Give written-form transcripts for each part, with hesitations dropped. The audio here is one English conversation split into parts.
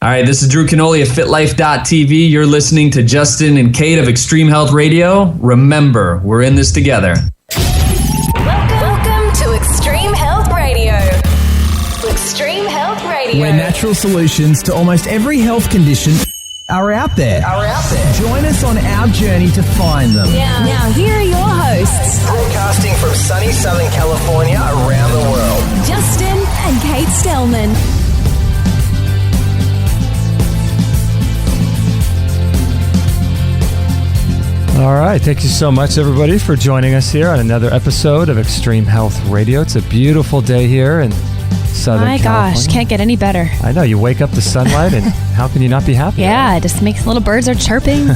All right, this is Drew Canoli of FitLife.tv. You're listening to Justin and Kate of Extreme Health Radio. Remember, we're in this together. Welcome to Extreme Health Radio. Extreme Health Radio. Where natural solutions to almost every health condition are out there. Join us on our journey to find them. Now here are your hosts, Broadcasting from sunny Southern California around the world. Justin and Kate Stellman. All right. Thank you so much, everybody, for joining us here on another episode of Extreme Health Radio. It's a beautiful day here in Southern California. My gosh, can't get any better. I know. You wake up to sunlight, and how can you not be happy? Yeah, it just makes little birds are chirping.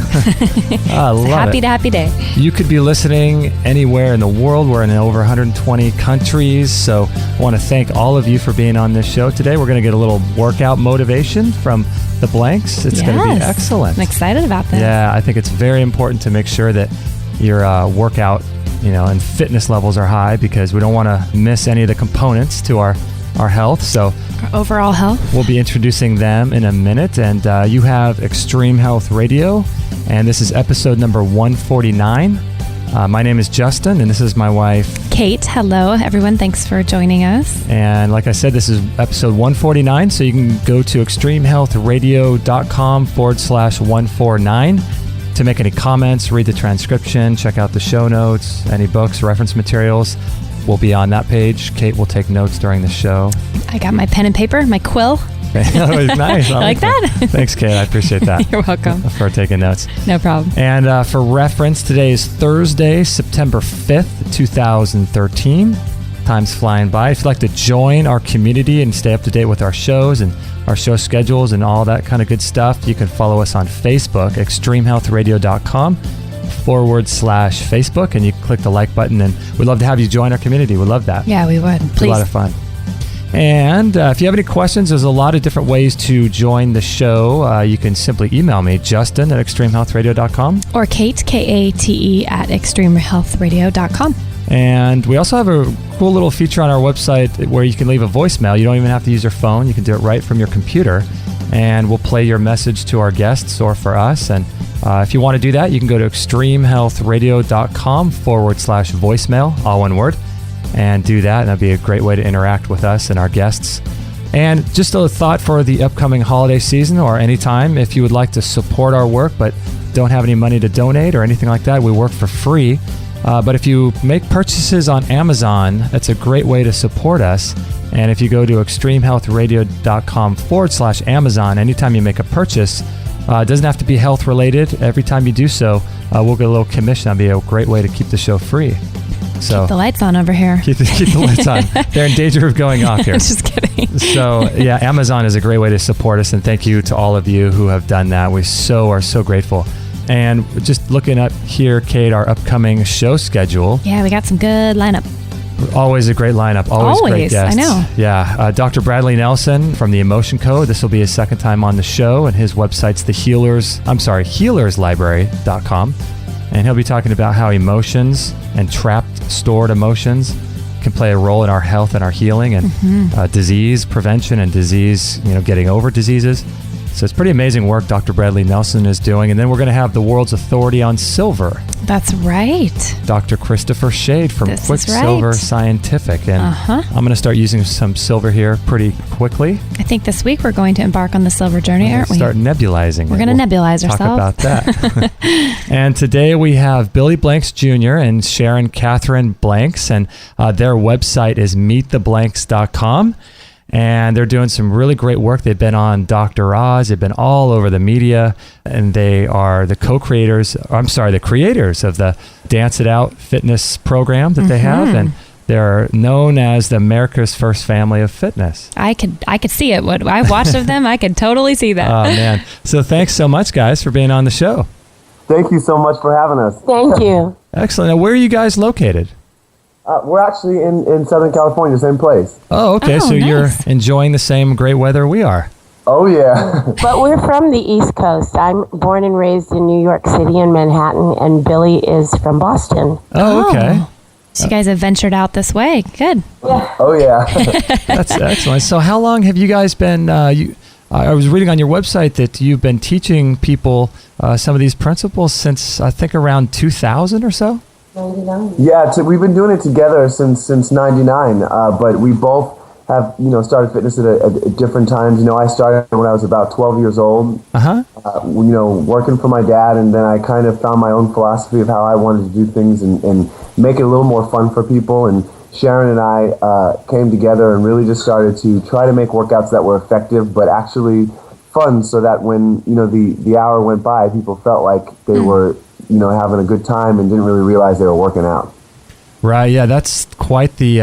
I love Happy to happy day. You could be listening anywhere in the world. We're in over 120 countries. So I want to thank all of you for being on this show today. We're going to get a little workout motivation from the Blanks. It's going to be excellent. I'm excited about that. Yeah, I think it's very important to make sure that your workout, and fitness levels are high, because we don't want to miss any of the components to our health. So Our overall health. we'll be introducing them in a minute. And you have Extreme Health Radio, and this is episode number 149. My name is Justin, and this is my wife, Kate. Hello, everyone. Thanks for joining us. and like I said, this is episode 149, so you can go to extremehealthradio.com/149 to make any comments, read the transcription, check out the show notes, any books, reference materials will be on that page. Kate will take notes during the show. I got my pen and paper, my quill. That was nice. I like that. Thanks, Kate. I appreciate that. You're welcome. For taking notes. No problem. And for reference, today is Thursday, September 5th, 2013. Time's flying by. If you'd like to join our community and stay up to date with our shows and our show schedules and all that kind of good stuff, you can follow us on Facebook, extremehealthradio.com/Facebook, and you click the like button, and we'd love to have you join our community. We'd love that. Yeah, we would. It's a Please. lot of fun. And if you have any questions, there's a lot of different ways to join the show. You can simply email me, Justin at extremehealthradio.com. Or Kate, Kate, at extremehealthradio.com. And we also have a cool little feature on our website where you can leave a voicemail. You don't even have to use your phone. You can do it right from your computer. And we'll play your message to our guests or for us. And if you want to do that, you can go to extremehealthradio.com/voicemail, all one word, and do that. And that'd be a great way to interact with us and our guests. And just a thought for the upcoming holiday season, or anytime, if you would like to support our work but don't have any money to donate or anything like that, we work for free. But if you make purchases on Amazon, that's a great way to support us. And if you go to extremehealthradio.com/Amazon, anytime you make a purchase, it doesn't have to be health related. Every time you do so, we'll get a little commission. That'd be a great way to keep the show free. So Keep the lights on over here. Keep the lights on. They're in danger of going off here. Just kidding. So yeah, Amazon is a great way to support us, and thank you to all of you who have done that. We are so grateful. And just looking up here, Kate, our upcoming show schedule. Yeah, we got some good lineup. Always a great lineup. Always great guests. I know. Yeah. Dr. Bradley Nelson from the Emotion Code. This will be his second time on the show, and his website's healerslibrary.com. And he'll be talking about how emotions and trapped, stored emotions can play a role in our health and our healing, and disease prevention and disease, getting over diseases. So it's pretty amazing work Dr. Bradley Nelson is doing. And then we're going to have the world's authority on silver, That's right. Dr. Christopher Shade from This is Quicksilver right. Scientific. And I'm going to start using some silver here pretty quickly. I think this week we're going to embark on the silver journey, aren't we? Start nebulizing. We're going to nebulize Talk ourselves. about that. And today we have Billy Blanks Jr. and Sharon Catherine Blanks, and their website is meettheblanks.com. And they're doing some really great work. They've been on Dr. Oz. They've been all over the media, and they are the creators of the Dance It Out fitness program that they have. And they're known as the America's First Family of Fitness. I could see it. What I watched of them, I could totally see that. Oh, man. So thanks so much, guys, for being on the show. Thank you so much for having us. Thank you. Excellent. Now, where are you guys located? We're actually in Southern California, same place. Oh, okay. Oh, So you're nice. enjoying the same great weather we are. Oh, yeah. But we're from the East Coast. I'm born and raised in New York City in Manhattan, and Billy is from Boston. Oh, okay. So you guys have ventured out this way. Good. Oh, yeah. That's excellent. So how long have you guys been I was reading on your website that you've been teaching people some of these principles since I think around 2000 or so. 99. Yeah, we've been doing it together since '99, but we both have started fitness at different times. I started when I was about 12 years old. Working for my dad, and then I kind of found my own philosophy of how I wanted to do things and make it a little more fun for people. And Sharon and I came together and really just started to try to make workouts that were effective, but actually fun, so that when the hour went by, people felt like they were having a good time and didn't really realize they were working out. Right. Yeah, that's quite the.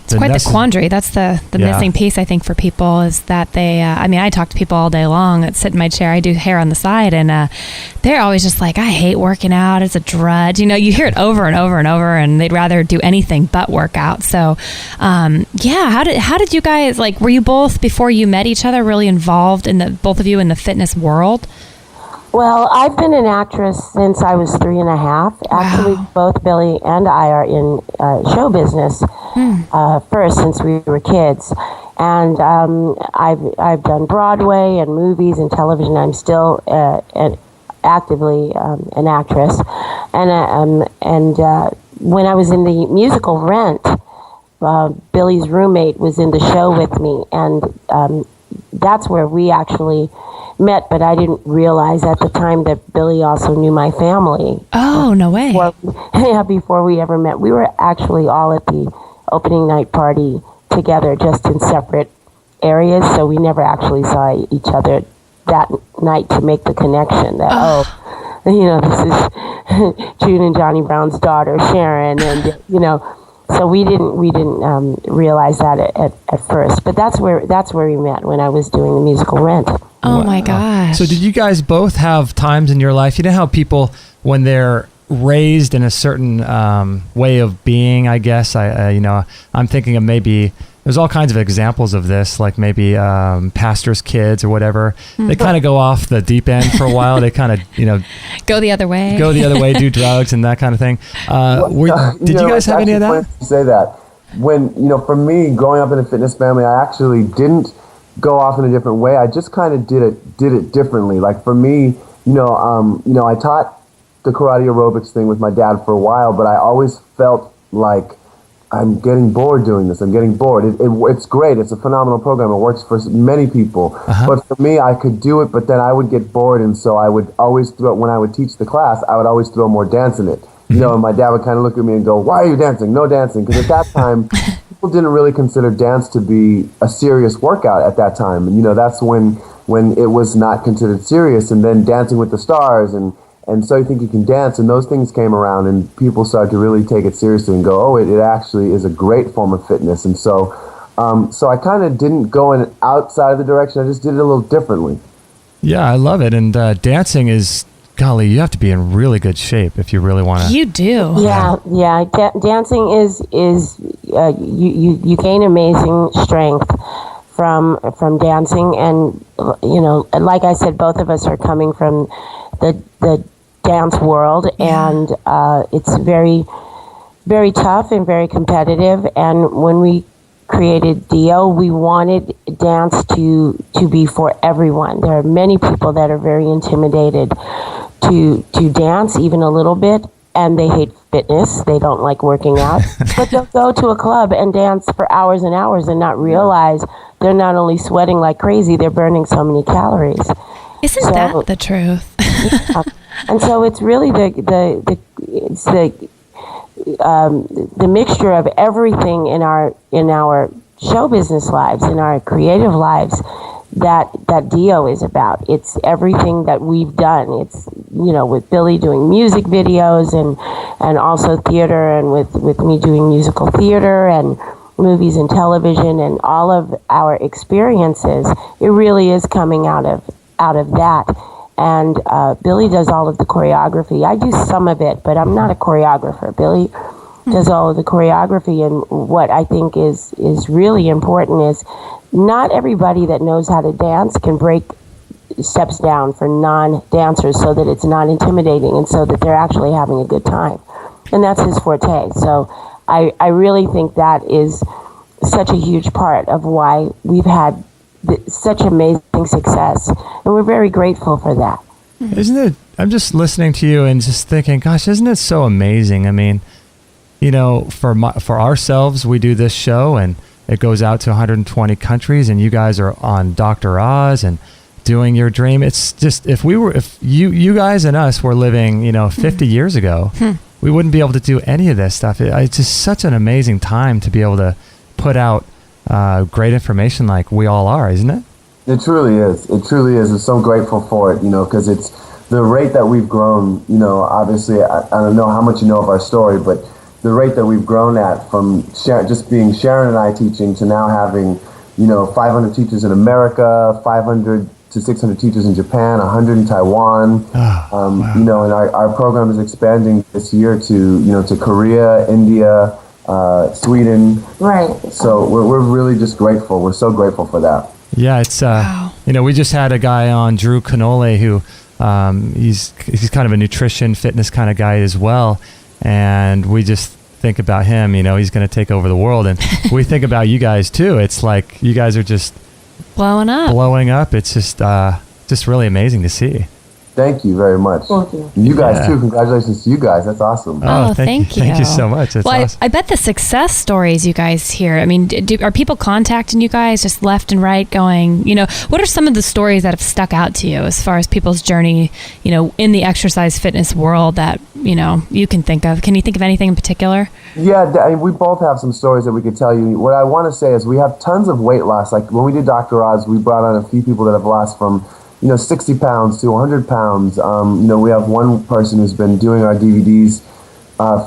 It's quite the quandary. That's the missing piece, I think, for people is that they, I talk to people all day long that sit in my chair. I do hair on the side, and they're always just like, I hate working out. It's a drudge. You hear it over and over and over, and they'd rather do anything but work out. So, how did you guys, were you both, before you met each other, really involved both of you in the fitness world? Well, I've been an actress since I was 3.5. Actually, both Billy and I are in show business first since we were kids. And I've done Broadway and movies and television. I'm still actively an actress. And when I was in the musical Rent, Billy's roommate was in the show with me. And that's where we actually met, but I didn't realize at the time that Billy also knew my family. Oh, no way. Before we ever met. We were actually all at the opening night party together, just in separate areas, so we never actually saw each other that night to make the connection that, this is June and Johnny Brown's daughter, Sharon, and, so we didn't realize that at first, but that's where we met, when I was doing the musical Rent. Oh my gosh! So did you guys both have times in your life? You know how people, when they're raised in a certain way of being, I guess I'm thinking of maybe. There's all kinds of examples of this, like maybe pastors' kids or whatever. They kind of go off the deep end for a while. They kind of, go the other way, do drugs and that kind of thing. Did you guys have any of that? Say that when for me, growing up in a fitness family, I actually didn't go off in a different way. I just kind of did it differently. Like for me, I taught the karate aerobics thing with my dad for a while, but I always felt like I'm getting bored doing this. I'm getting bored. It's great. It's a phenomenal program. It works for many people. But for me, I could do it, but then I would get bored, and so I would always when I would teach the class, I would always throw more dance in it. And my dad would kind of look at me and go, "Why are you dancing? No dancing." Because at that time, people didn't really consider dance to be a serious workout at that time. And that's when it was not considered serious. And then Dancing with the Stars and So You Think You Can Dance, and those things came around, and people started to really take it seriously and go, oh, it actually is a great form of fitness. And so I kind of didn't go in outside of the direction. I just did it a little differently. Yeah, I love it. And dancing is, golly, you have to be in really good shape if you really want to. You do. Yeah. Dancing is you gain amazing strength from dancing, and like I said, both of us are coming from the dance world, and it's very, very tough and very competitive. And when we created Dio, we wanted dance to be for everyone. There are many people that are very intimidated to dance even a little bit, and they hate fitness. They don't like working out, but they'll go to a club and dance for hours and hours and not realize they're not only sweating like crazy, they're burning so many calories. Isn't that the truth? And so it's really the mixture of everything in our show business lives, in our creative lives, that Dio is about. It's everything that we've done. It's with Billy doing music videos and also theater, and with me doing musical theater and movies and television, and all of our experiences. It really is coming out of that. And Billy does all of the choreography. I do some of it, but I'm not a choreographer. Billy does all of the choreography, and what I think is really important is not everybody that knows how to dance can break steps down for non-dancers, so that it's not intimidating and so that they're actually having a good time. And that's his forte. So I really think that is such a huge part of why we've had such amazing success, and we're very grateful for that. Isn't it? I'm just listening to you and just thinking, gosh, isn't it so amazing? I mean, you know, for ourselves, we do this show and it goes out to 120 countries, and you guys are on Dr. Oz and doing your dream. It's just, if you guys and us were living, you know, 50 years ago, we wouldn't be able to do any of this stuff. It's just such an amazing time to be able to put out great information like we all are, isn't it? It truly is. It truly is. I'm so grateful for it, you know, because it's the rate that we've grown, you know, obviously, I don't know how much you know of our story, but the rate that we've grown at from just being Sharon and I teaching to now having, you know, 500 teachers in America, 500 to 600 teachers in Japan, 100 in Taiwan. Wow. You know, and our program is expanding this year to, you know, to Korea, India, Sweden. Right. So we're really just grateful. We're so grateful for that. Yeah, it's you know, we just had a guy on, Drew Canole, who he's kind of a nutrition fitness kind of guy as well, and we just think about him, you know, he's going to take over the world, and we think about you guys too. It's like you guys are just blowing up. It's just really amazing to see. Thank you very much. Thank you. You guys too. Congratulations to you guys. That's awesome. Oh, thank you. Thank you so much. That's awesome. I bet the success stories you guys hear, I mean, are people contacting you guys just left and right going, you know, what are some of the stories that have stuck out to you as far as people's journey, you know, in the exercise fitness world that, you know, you can think of? Can you think of anything in particular? Yeah, I mean, we both have some stories that we could tell you. What I want to say is we have tons of weight loss. Like when we did Dr. Oz, we brought on a few people that have lost from, you know, 60 pounds to 100 pounds. You know, we have one person who's been doing our DVDs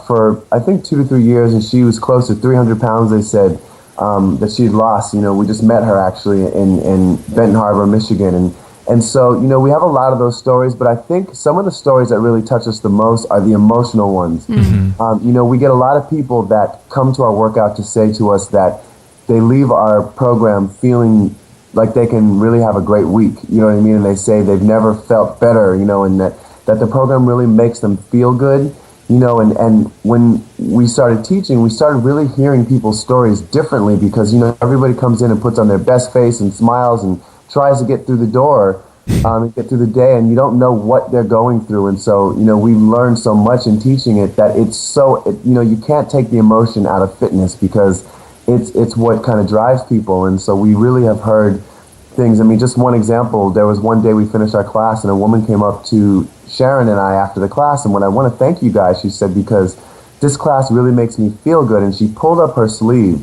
for, I think, 2 to 3 years, and she was close to 300 pounds, they said, that she'd lost. You know, we just met her, actually, in Benton Harbor, Michigan. And so, you know, we have a lot of those stories, but I think some of the stories that really touch us the most are the emotional ones. Mm-hmm. You know, we get a lot of people that come to our workout to say to us that they leave our program feeling like they can really have a great week, you know what I mean? And they say they've never felt better, you know, and that the program really makes them feel good, you know, and when we started teaching, we started really hearing people's stories differently because, you know, everybody comes in and puts on their best face and smiles and tries to get through the door and get through the day, and you don't know what they're going through. And so, you know, we've learned so much in teaching it that you know, you can't take the emotion out of fitness because it's what kind of drives people. And so we really have heard things. I mean, just one example, there was one day we finished our class and a woman came up to Sharon and I after the class and went, "I want to thank you guys," she said, "because this class really makes me feel good." And she pulled up her sleeve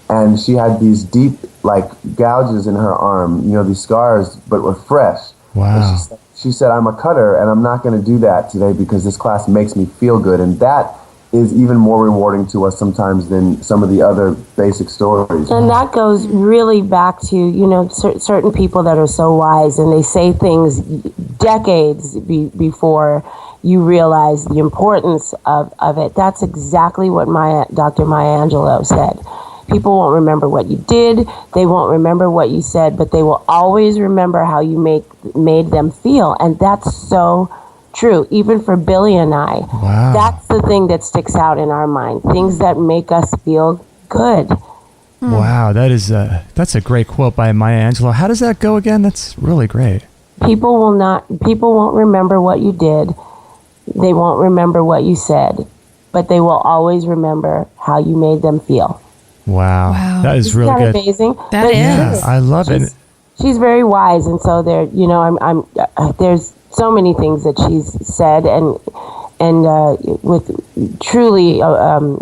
and she had these deep, like, gouges in her arm, you know, these scars, but were fresh. Wow. She said, "I'm a cutter and I'm not going to do that today because this class makes me feel good." And that is even more rewarding to us sometimes than some of the other basic stories. And that goes really back to, you know, certain people that are so wise and they say things decades before you realize the importance of it. That's exactly what Dr. Maya Angelou said. People won't remember what you did, they won't remember what you said, but they will always remember how you made them feel. And that's so true, even for Billy and I. Wow. That's the thing that sticks out in our mind, things that make us feel good. Wow, that's a great quote by Maya Angelou. How does that go again? That's really great. People won't remember what you did, they won't remember what you said, but they will always remember how you made them feel. Wow. That is really good. Amazing. That is. Yeah, I love it. She's very wise, and so there, you know, there's so many things that she's said, and with truly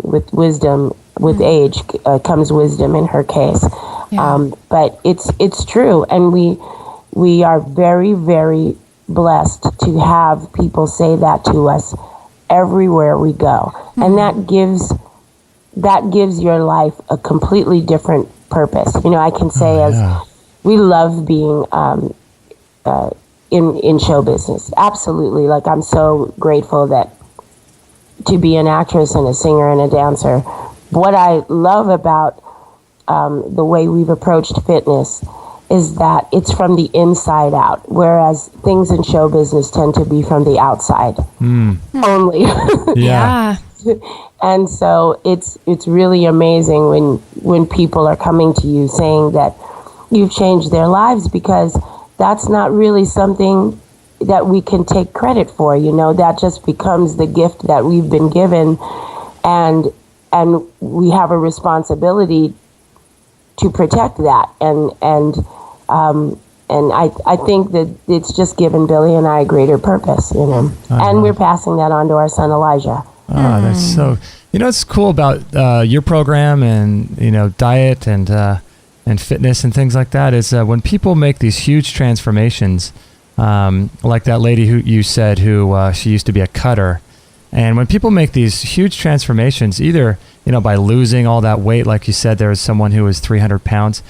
with wisdom, with age comes wisdom in her case. Yeah. But it's true, and we are very, very blessed to have people say that to us everywhere we go, and that gives your life a completely different purpose. You know, I can say as we love being in show business. Absolutely. Like, I'm so grateful that to be an actress and a singer and a dancer. What I love about the way we've approached fitness is that it's from the inside out, whereas things in show business tend to be from the outside only. Yeah. And so it's really amazing when people are coming to you saying that you've changed their lives, because that's not really something that we can take credit for. That just becomes the gift that we've been given, and we have a responsibility to protect that. And I think that it's just given Billy and I a greater purpose, and we're passing that on to our son Elijah. Oh, that's so. What's cool about your program and diet and fitness and things like that is when people make these huge transformations, like that lady who you said she used to be a cutter, and when people make these huge transformations, either by losing all that weight, like you said, there was someone who was 300 pounds.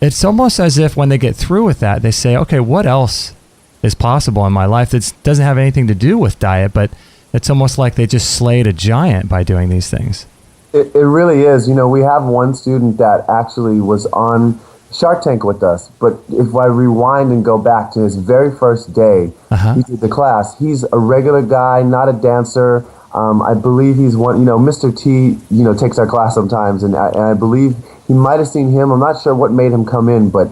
It's almost as if when they get through with that, they say, okay, what else is possible in my life that doesn't have anything to do with diet, but it's almost like they just slayed a giant by doing these things. It really is. We have one student that actually was on Shark Tank with us, but if I rewind and go back to his very first day, he did the class. He's a regular guy, not a dancer. I believe he's one, Mr. T, takes our class sometimes, and I believe he might have seen him. I'm not sure what made him come in, but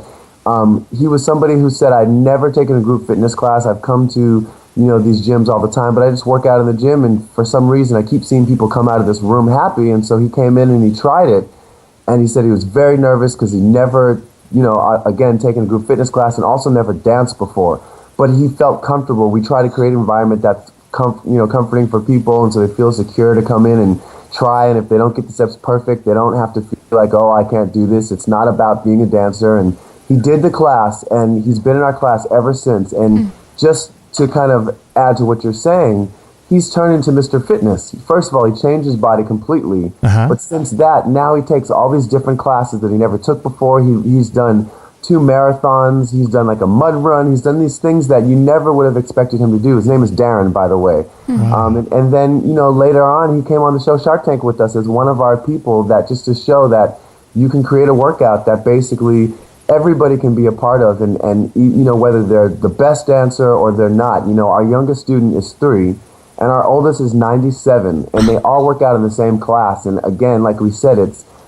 he was somebody who said, I'd never taken a group fitness class. I've come to these gyms all the time, but I just work out in the gym, and for some reason I keep seeing people come out of this room happy. And so he came in and he tried it, and he said he was very nervous because he never, again, taken a group fitness class and also never danced before, but he felt comfortable. We try to create an environment that's comforting for people, and so they feel secure to come in and try, and if they don't get the steps perfect, they don't have to feel like, oh, I can't do this. It's not about being a dancer. And he did the class, and he's been in our class ever since. And just to kind of add to what you're saying, he's turned into Mr. Fitness. First of all, he changed his body completely. But since that, now he takes all these different classes that he never took before. He's done 2 marathons. He's done like a mud run. He's done these things that you never would have expected him to do. His name is Darren, by the way. And then, later on, he came on the show Shark Tank with us as one of our people, that just to show that you can create a workout that basically everybody can be a part of, and whether they're the best dancer or they're not. Our youngest student is 3, and our oldest is 97, and they all work out in the same class. And again, like we said,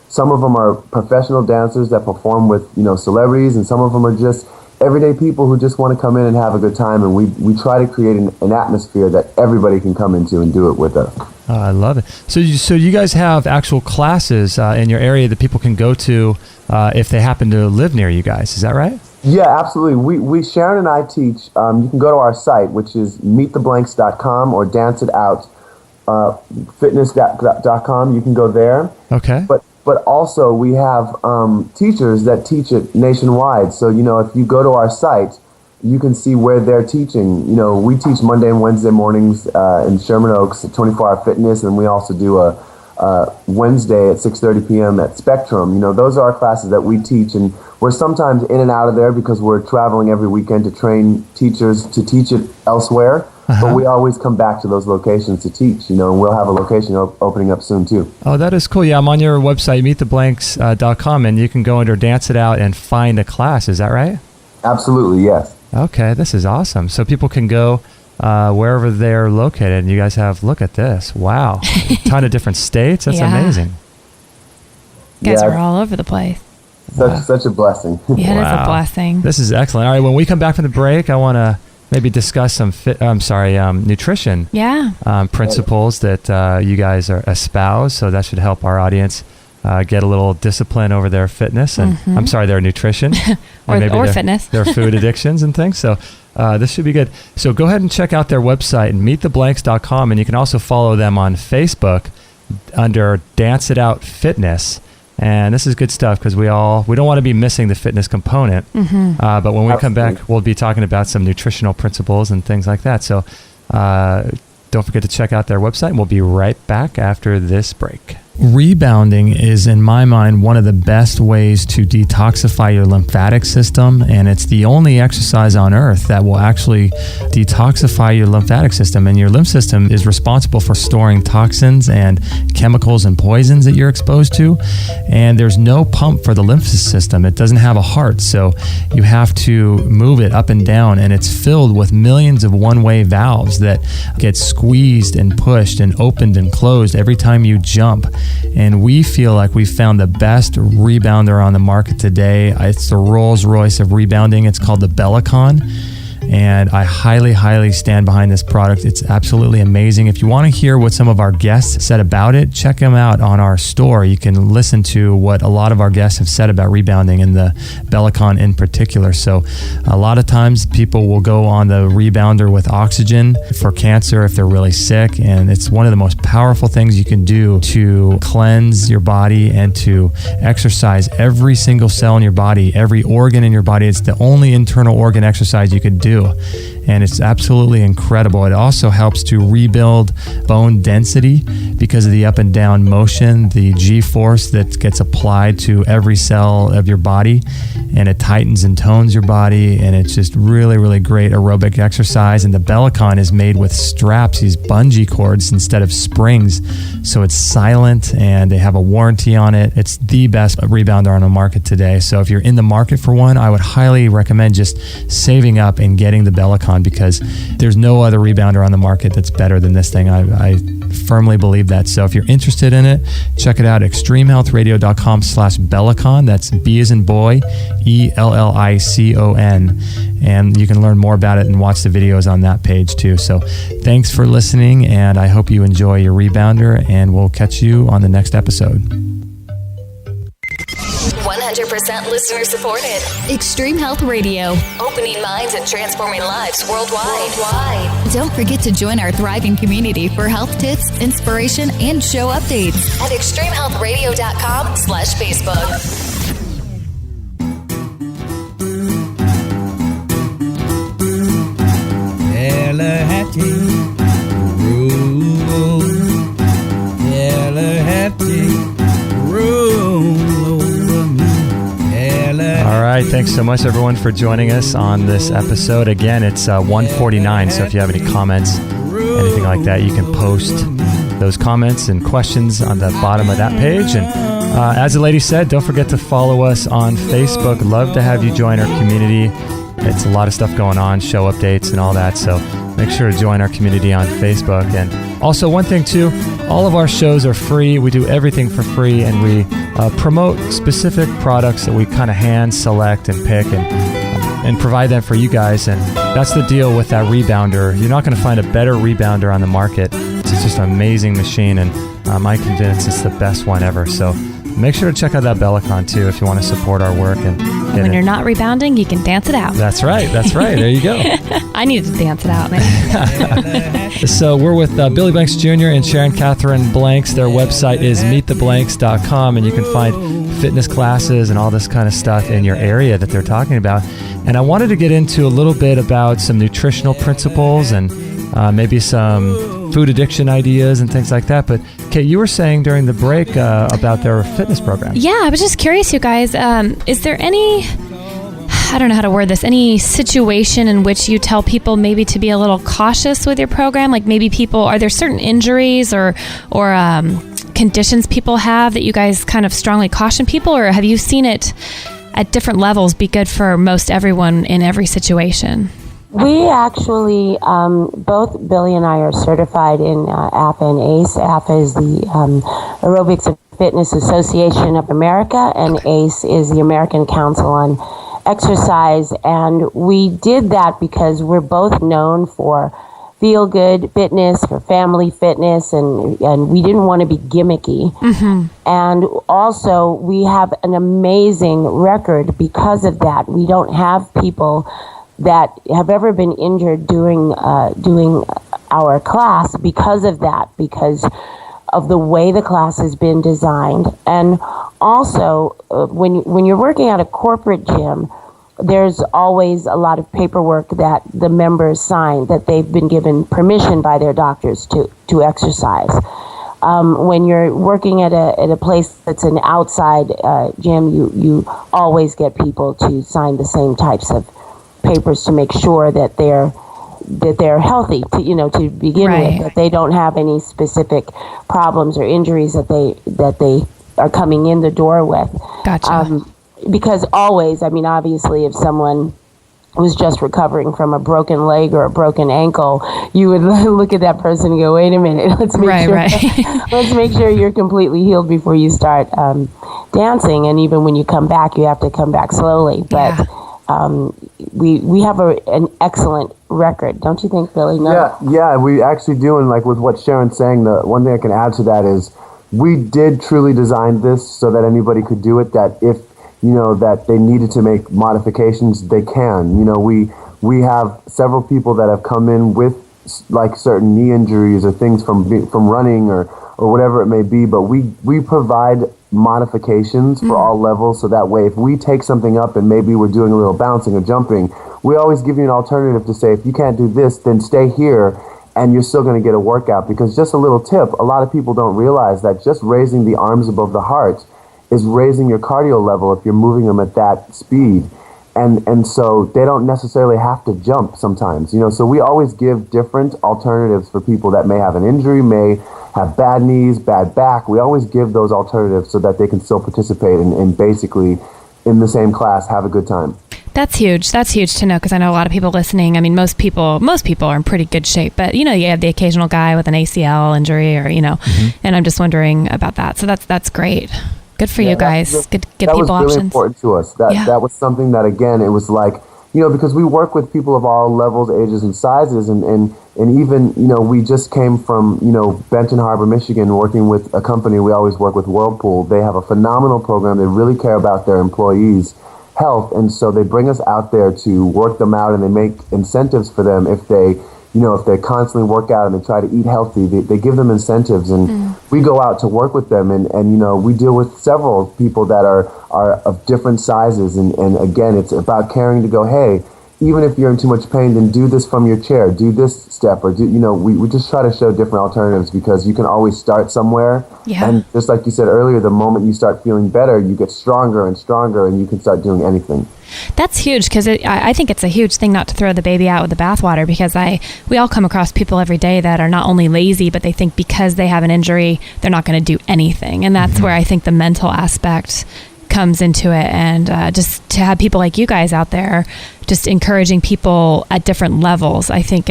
some of them are professional dancers that perform with celebrities, and some of them are just everyday people who just want to come in and have a good time. And we try to create an atmosphere that everybody can come into and do it with us. Oh, I love it. So you guys have actual classes in your area that people can go to if they happen to live near you guys. Is that right? Yeah, absolutely. We Sharon and I teach. You can go to our site, which is meettheblanks.com or danceitoutfitness.com. You can go there. Okay. But also we have teachers that teach it nationwide. So, if you go to our site, you can see where they're teaching. We teach Monday and Wednesday mornings in Sherman Oaks at 24-Hour Fitness, and we also do a Wednesday at 6:30 p.m. at Spectrum. Those are our classes that we teach, and we're sometimes in and out of there because we're traveling every weekend to train teachers to teach it elsewhere. But we always come back to those locations to teach, and we'll have a location opening up soon too. Oh, that is cool. Yeah, I'm on your website, meettheblanks.com, and you can go under Dance It Out and find a class. Is that right? Absolutely, yes. Okay, this is awesome. So people can go wherever they're located, and you guys have, look at this. Wow. A ton of different states. That's amazing. You guys are all over the place. Such a blessing. Yeah, it is a blessing. This is excellent. All right, when we come back from the break, I want to maybe discuss some nutrition principles that you guys espouse. So that should help our audience get a little discipline over their fitness and their nutrition or fitness, their food addictions and things. So this should be good. So go ahead and check out their website, meettheblanks.com, and you can also follow them on Facebook under Dance It Out Fitness. And this is good stuff because we don't want to be missing the fitness component. But when we come back, we'll be talking about some nutritional principles and things like that. So don't forget to check out their website, and we'll be right back after this break. Rebounding is, in my mind, one of the best ways to detoxify your lymphatic system, and it's the only exercise on earth that will actually detoxify your lymphatic system. And your lymph system is responsible for storing toxins and chemicals and poisons that you're exposed to. And there's no pump for the lymph system. It doesn't have a heart, so you have to move it up and down, and it's filled with millions of one-way valves that get squeezed and pushed and opened and closed every time you jump. And we feel like we've found the best rebounder on the market today. It's the Rolls Royce of rebounding. It's called the Bellicon. And I highly, highly stand behind this product. It's absolutely amazing. If you want to hear what some of our guests said about it, check them out on our store. You can listen to what a lot of our guests have said about rebounding and the Bellicon in particular. So a lot of times people will go on the rebounder with oxygen for cancer if they're really sick. And it's one of the most powerful things you can do to cleanse your body and to exercise every single cell in your body, every organ in your body. It's the only internal organ exercise you could do. And it's absolutely incredible. It also helps to rebuild bone density because of the up and down motion, the G-force that gets applied to every cell of your body, and it tightens and tones your body, and it's just really, really great aerobic exercise. And the Bellicon is made with straps, these bungee cords instead of springs, so it's silent and they have a warranty on it. It's the best rebounder on the market today. So if you're in the market for one, I would highly recommend just saving up and getting the Bellicon, because there's no other rebounder on the market that's better than this thing. I firmly believe that. So if you're interested in it, check it out, extremehealthradio.com/Bellicon. That's B as in boy, ELLICON. And you can learn more about it and watch the videos on that page too. So thanks for listening, and I hope you enjoy your rebounder, and we'll catch you on the next episode. 100% listener supported. Extreme Health Radio. Opening minds and transforming lives worldwide. Don't forget to join our thriving community for health tips, inspiration, and show updates at extremehealthradio.com/Facebook. All right, thanks so much everyone for joining us on this episode. Again, it's 149, so if you have any comments, anything like that, you can post those comments and questions on the bottom of that page. And as the lady said, don't forget to follow us on Facebook. Love to have you join our community. It's a lot of stuff going on, show updates and all that, so make sure to join our community on Facebook. And also one thing too, all of our shows are free. We do everything for free, and we promote specific products that we kind of hand select and pick and provide them for you guys. And that's the deal with that rebounder. You're not going to find a better rebounder on the market. It's just an amazing machine, and I'm convinced it's the best one ever. So make sure to check out that Bellicon too if you want to support our work. And when you're not rebounding, you can dance it out. That's right. There you go. I need to dance it out, man. So we're with Billy Blanks Jr. and Sharon Catherine Blanks. Their website is meettheblanks.com, and you can find fitness classes and all this kind of stuff in your area that they're talking about. And I wanted to get into a little bit about some nutritional principles and maybe some food addiction ideas and things like that. But Kate, you were saying during the break about their fitness program. Yeah, I was just curious, you guys. Is there any, I don't know how to word this, any situation in which you tell people maybe to be a little cautious with your program? Like maybe people, are there certain injuries or conditions people have that you guys kind of strongly caution people, or have you seen it at different levels be good for most everyone in every situation? We actually, both Billy and I are certified in AFA and ACE. AFA is the Aerobics and Fitness Association of America, and ACE is the American Council on Exercise. And we did that because we're both known for feel-good fitness, for family fitness, and we didn't want to be gimmicky. Mm-hmm. And also, we have an amazing record because of that. We don't have people that have ever been injured doing our class because of that, because of the way the class has been designed. And also, when you're working at a corporate gym, there's always a lot of paperwork that the members sign that they've been given permission by their doctors to exercise. When you're working at a place that's an outside gym, you always get people to sign the same types of papers to make sure that they're healthy to begin with, that they don't have any specific problems or injuries that they are coming in the door with. Gotcha. Because always, I mean, obviously, if someone was just recovering from a broken leg or a broken ankle, you would look at that person and go, wait a minute, let's make sure you're completely healed before you start dancing. And even when you come back, you have to come back slowly. But we have an excellent record, don't you think, Billy? No? Yeah, we actually do. And like with what Sharon's saying, the one thing I can add to that is we did truly design this so that anybody could do it, that if that they needed to make modifications, they can. We have several people that have come in with like certain knee injuries or things from running or whatever it may be, but we provide modifications for all levels, so that way if we take something up and maybe we're doing a little bouncing or jumping, we always give you an alternative to say, if you can't do this, then stay here and you're still going to get a workout. Because just a little tip, a lot of people don't realize that just raising the arms above the heart is raising your cardio level if you're moving them at that speed. And so they don't necessarily have to jump sometimes, so we always give different alternatives for people that may have an injury, may have bad knees, bad back. We always give those alternatives so that they can still participate and basically in the same class have a good time. That's huge. That's huge to know, because I know a lot of people listening. I mean, most people are in pretty good shape, but you have the occasional guy with an ACL injury or, and I'm just wondering about that. So that's great. Good for you guys. Good people options. That was really important to us. That was something that, again, it was like, because we work with people of all levels, ages, and sizes, and even, we just came from, Benton Harbor, Michigan, working with a company we always work with, Whirlpool. They have a phenomenal program. They really care about their employees' health, and so they bring us out there to work them out, and they make incentives for them if they if they constantly work out and they try to eat healthy, they give them incentives, and we go out to work with them, and we deal with several people that are of different sizes, and again, it's about caring to go, hey, even if you're in too much pain, then do this from your chair, do this step, or we just try to show different alternatives, because you can always start somewhere, and just like you said earlier, the moment you start feeling better, you get stronger and stronger, and you can start doing anything. That's huge, because I think it's a huge thing not to throw the baby out with the bathwater, because we all come across people every day that are not only lazy, but they think because they have an injury, they're not going to do anything. And that's where I think the mental aspect comes into it, and just to have people like you guys out there just encouraging people at different levels, I think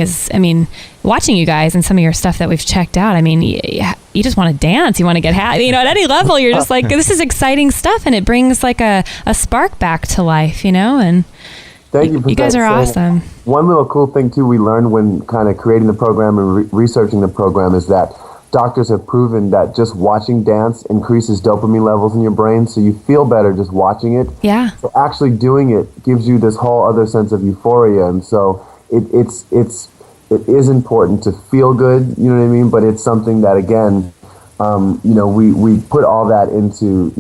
watching you guys and some of your stuff that we've checked out, you just want to dance, you want to get happy, at any level, you're just like, this is exciting stuff, and it brings like a spark back to life, and thank you. You guys are awesome. One little cool thing too we learned when kind of creating the program and researching the program is that doctors have proven that just watching dance increases dopamine levels in your brain, so you feel better just watching it. Yeah. So actually doing it gives you this whole other sense of euphoria, and so it is important to feel good, you know what I mean? But it's something that, again, we put all that into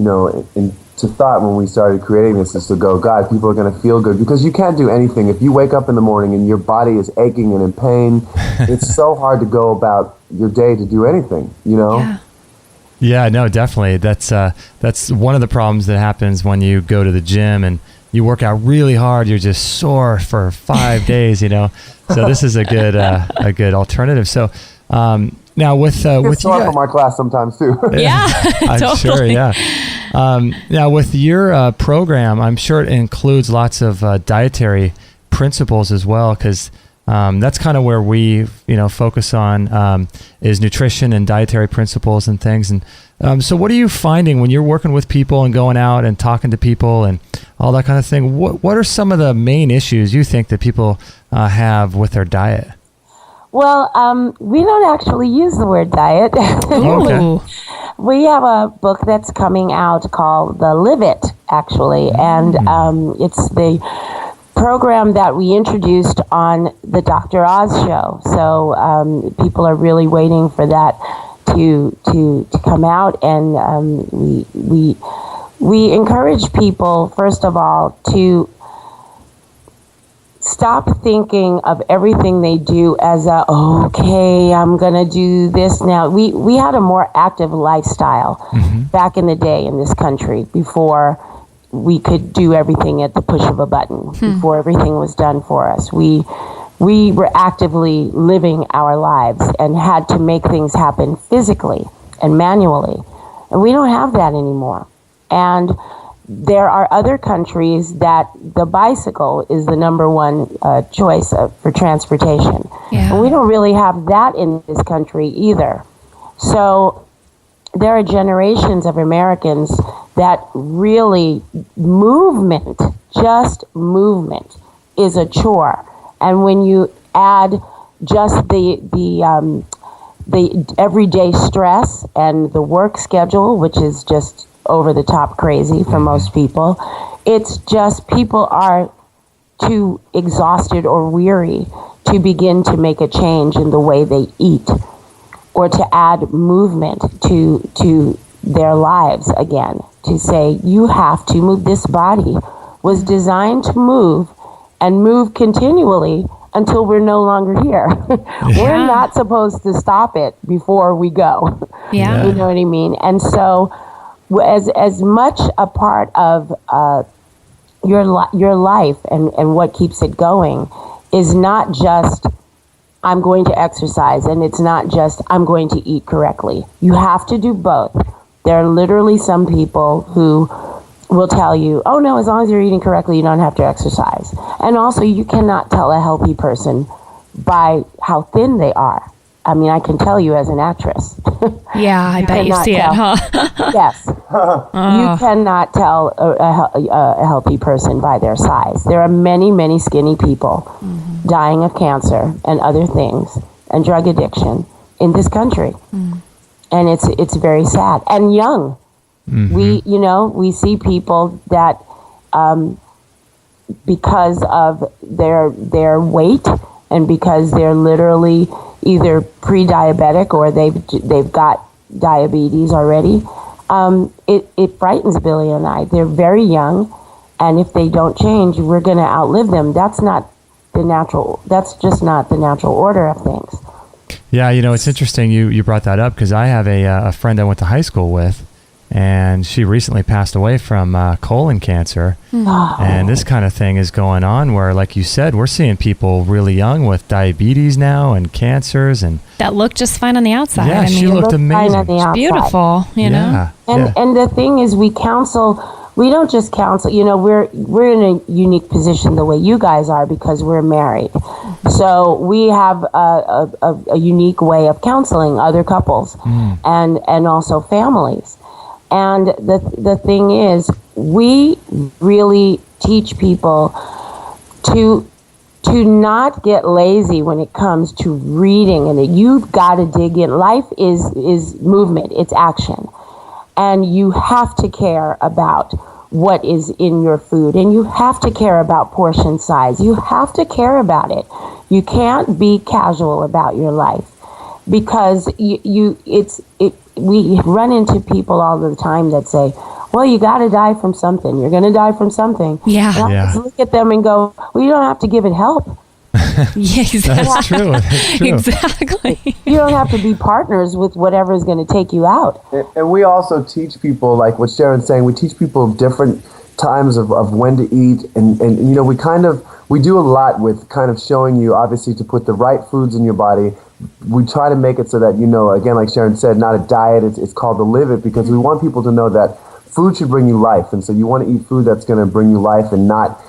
thought when we started creating this, is to go, God, people are going to feel good, because you can't do anything if you wake up in the morning and your body is aching and in pain. It's so hard to go about your day to do anything, Yeah, no, definitely. That's one of the problems that happens when you go to the gym and you work out really hard. You're just sore for 5 days, So this is a good alternative. So now with you guys, from our class sometimes too. Yeah, I'm totally. sure. Yeah. Now with your program, I'm sure it includes lots of dietary principles as well, because that's kind of where we focus on is nutrition and dietary principles and things. And so what are you finding when you're working with people and going out and talking to people and all that kind of thing? What are some of the main issues you think that people have with their diet? Well, we don't actually use the word diet. Okay. We have a book that's coming out called The Live It, actually, and it's the program that we introduced on the Dr. Oz show. So people are really waiting for that to come out, and we encourage people, first of all, to stop thinking of everything they do as okay, I'm gonna do this now. We had a more active lifestyle back in the day in this country, before we could do everything at the push of a button, before everything was done for us. We were actively living our lives and had to make things happen physically and manually. And we don't have that anymore. And there are other countries that the bicycle is the number one choice for transportation. Yeah. And we don't really have that in this country either. So there are generations of Americans that really just movement is a chore. And when you add just the everyday stress and the work schedule, which is just over the top crazy for most people, it's just people are too exhausted or weary to begin to make a change in the way they eat or to add movement to their lives again, to say you have to move. This body was designed to move and move continually until we're no longer here. We're not supposed to stop it before we go. Yeah. You know what I mean? And so as much a part of your life and what keeps it going is not just I'm going to exercise, and it's not just I'm going to eat correctly. You have to do both. There are literally some people who will tell you, oh no, as long as you're eating correctly, you don't have to exercise. And also, you cannot tell a healthy person by how thin they are. I mean, I can tell you as an actress. Yeah, I bet you see it, huh? Yes. You cannot tell a healthy person by their size. There are many, many skinny people dying of cancer and other things and drug addiction in this country. And it's very sad. And young. We see people that because of their weight and because they're literally either pre-diabetic or they've got diabetes already, it frightens Billy and I. They're very young, and if they don't change, we're going to outlive them. That's just not the natural order of things. Yeah, it's interesting you brought that up, because I have a friend I went to high school with, and she recently passed away from colon cancer. And this kind of thing is going on where, like you said, we're seeing people really young with diabetes now and cancers, and that look just fine on the outside. Yeah, she looked amazing. It's beautiful, you know. And the thing is, we don't just counsel. We're in a unique position the way you guys are because we're married. So we have a unique way of counseling other couples and also families. And the thing is, we really teach people to not get lazy when it comes to reading, and you've got to dig in. Life is movement, it's action. And you have to care about what is in your food, and you have to care about portion size. You have to care about it. You can't be casual about your life, because we run into people all the time that say, well, you got to die from something. You're going to die from something. Yeah. And I just look at them and go, well, you don't have to give it help. Yeah, exactly. That's true. That's true. Exactly. You don't have to be partners with whatever is going to take you out. And we also teach people, like what Sharon's saying, we teach people different times of when to eat. And we do a lot with kind of showing you, obviously, to put the right foods in your body. We try to make it so that, again, like Sharon said, not a diet, it's called to live it, because we want people to know that food should bring you life. And so you want to eat food that's going to bring you life and not,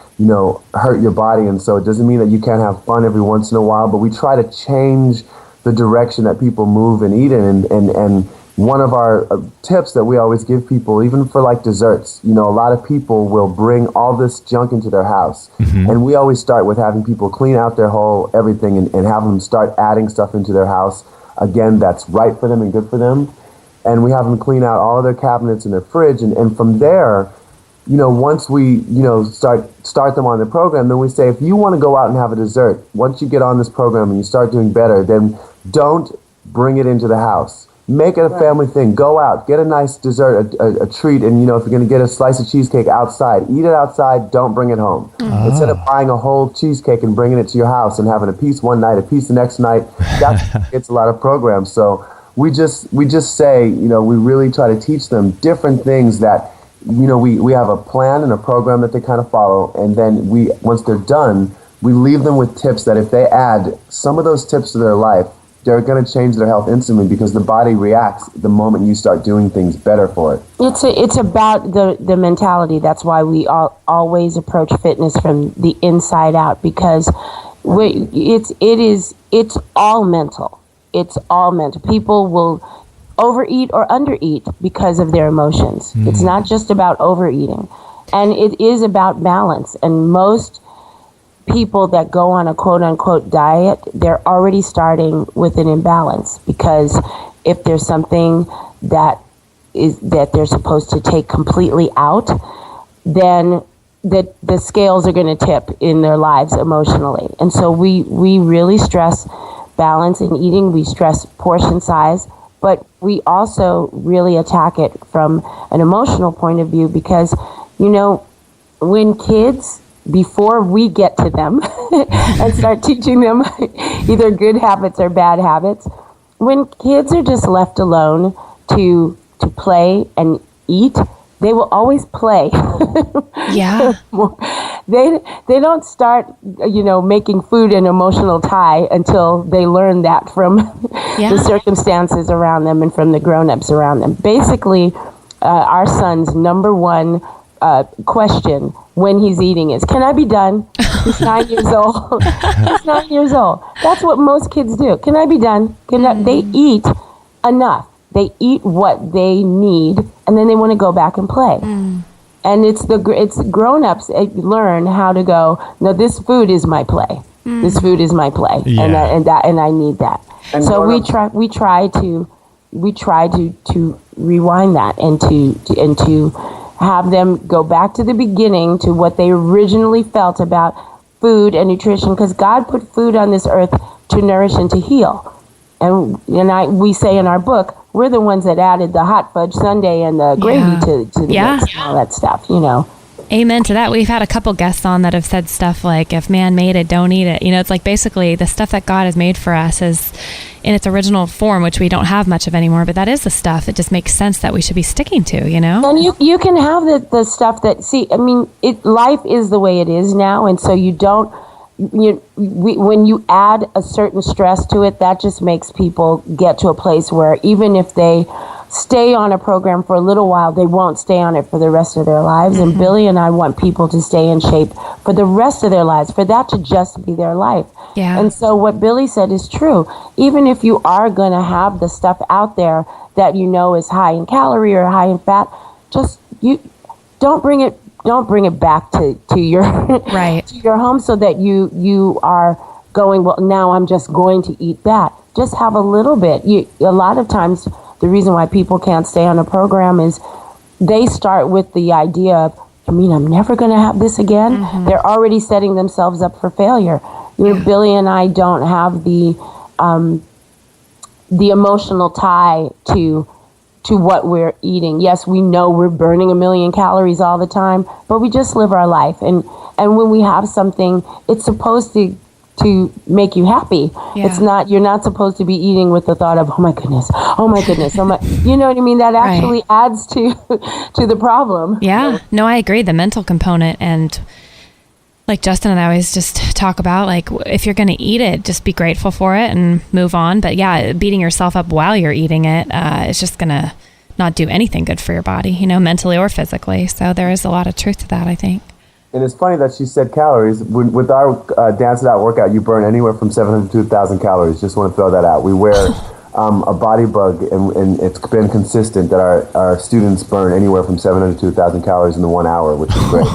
hurt your body. And so it doesn't mean that you can't have fun every once in a while, but we try to change the direction that people move and eat in. And one of our tips that we always give people, even for like desserts, a lot of people will bring all this junk into their house. And we always start with having people clean out their whole everything and have them start adding stuff into their house, again, that's right for them and good for them. And we have them clean out all of their cabinets and their fridge. And from there, once we, start them on the program, then we say, if you want to go out and have a dessert, once you get on this program and you start doing better, then don't bring it into the house. Make it a family thing. Go out, get a nice dessert, a treat, and if you're going to get a slice of cheesecake outside, eat it outside, don't bring it home. Instead of buying a whole cheesecake and bringing it to your house and having a piece one night, a piece the next night, it's a lot of programs. So we just say, we really try to teach them different things that, we have a plan and a program that they kind of follow, and then once they're done, we leave them with tips that if they add some of those tips to their life, they're going to change their health instantly because the body reacts the moment you start doing things better for it. It's about the mentality. That's why we always approach fitness from the inside out, because it's all mental. It's all mental. People will overeat or undereat because of their emotions. It's not just about overeating. And it is about balance. And most people that go on a quote-unquote diet, they're already starting with an imbalance, because if there's something that they're supposed to take completely out, then the scales are going to tip in their lives emotionally. And so we really stress balance in eating. We stress portion size, but we also really attack it from an emotional point of view, because, when kids, before we get to them and start teaching them either good habits or bad habits, when kids are just left alone to play and eat, they will always play. Yeah. They don't start, making food an emotional tie until they learn that from the circumstances around them and from the grown-ups around them. Basically, our son's number one question when he's eating is, can I be done? He's 9 years old. He's 9 years old. That's what most kids do. Can I be done? They eat enough. They eat what they need, and then they want to go back and play. And it's grown-ups learn how to go, no, this food is my play. This food is my play, and I need that. And so we try to rewind that and to have them go back to the beginning, to what they originally felt about food and nutrition, because God put food on this earth to nourish and to heal. And we say in our book, we're the ones that added the hot fudge sundae and the gravy to the mix and all that stuff, Amen to that. We've had a couple guests on that have said stuff like, if man made it, don't eat it. It's like basically the stuff that God has made for us is in its original form, which we don't have much of anymore, but that is the stuff. It just makes sense that we should be sticking to, And you can have the stuff that, life is the way it is now, and so you don't, when you add a certain stress to it, that just makes people get to a place where even if they stay on a program for a little while, they won't stay on it for the rest of their lives. And Billy and I want people to stay in shape for the rest of their lives, for that to just be their life. Yeah. And so what Billy said is true. Even if you are going to have the stuff out there that is high in calorie or high in fat, just don't bring it back to your to your home, so that you are going, well, now I'm just going to eat that. Just have a little bit. A lot of times the reason why people can't stay on a program is they start with the idea of, I'm never going to have this again. They're already setting themselves up for failure. Billy and I don't have the emotional tie to what we're eating. Yes, we know we're burning 1 million calories all the time, but we just live our life. And when we have something, it's supposed to make you happy. Yeah. It's not, you're not supposed to be eating with the thought of, oh my goodness, you know what I mean? That actually adds to the problem. Yeah, no, I agree. The mental component, and like Justin and I always just talk about, like, if you're going to eat it, just be grateful for it and move on. But yeah, beating yourself up while you're eating it, it's just going to not do anything good for your body, mentally or physically. So there is a lot of truth to that, I think. And it's funny that she said calories. With our Dance It Out workout, you burn anywhere from 700 to 2,000 calories. Just want to throw that out. We wear a body bug, and it's been consistent that our students burn anywhere from 700 to 2,000 calories in the 1 hour, which is great.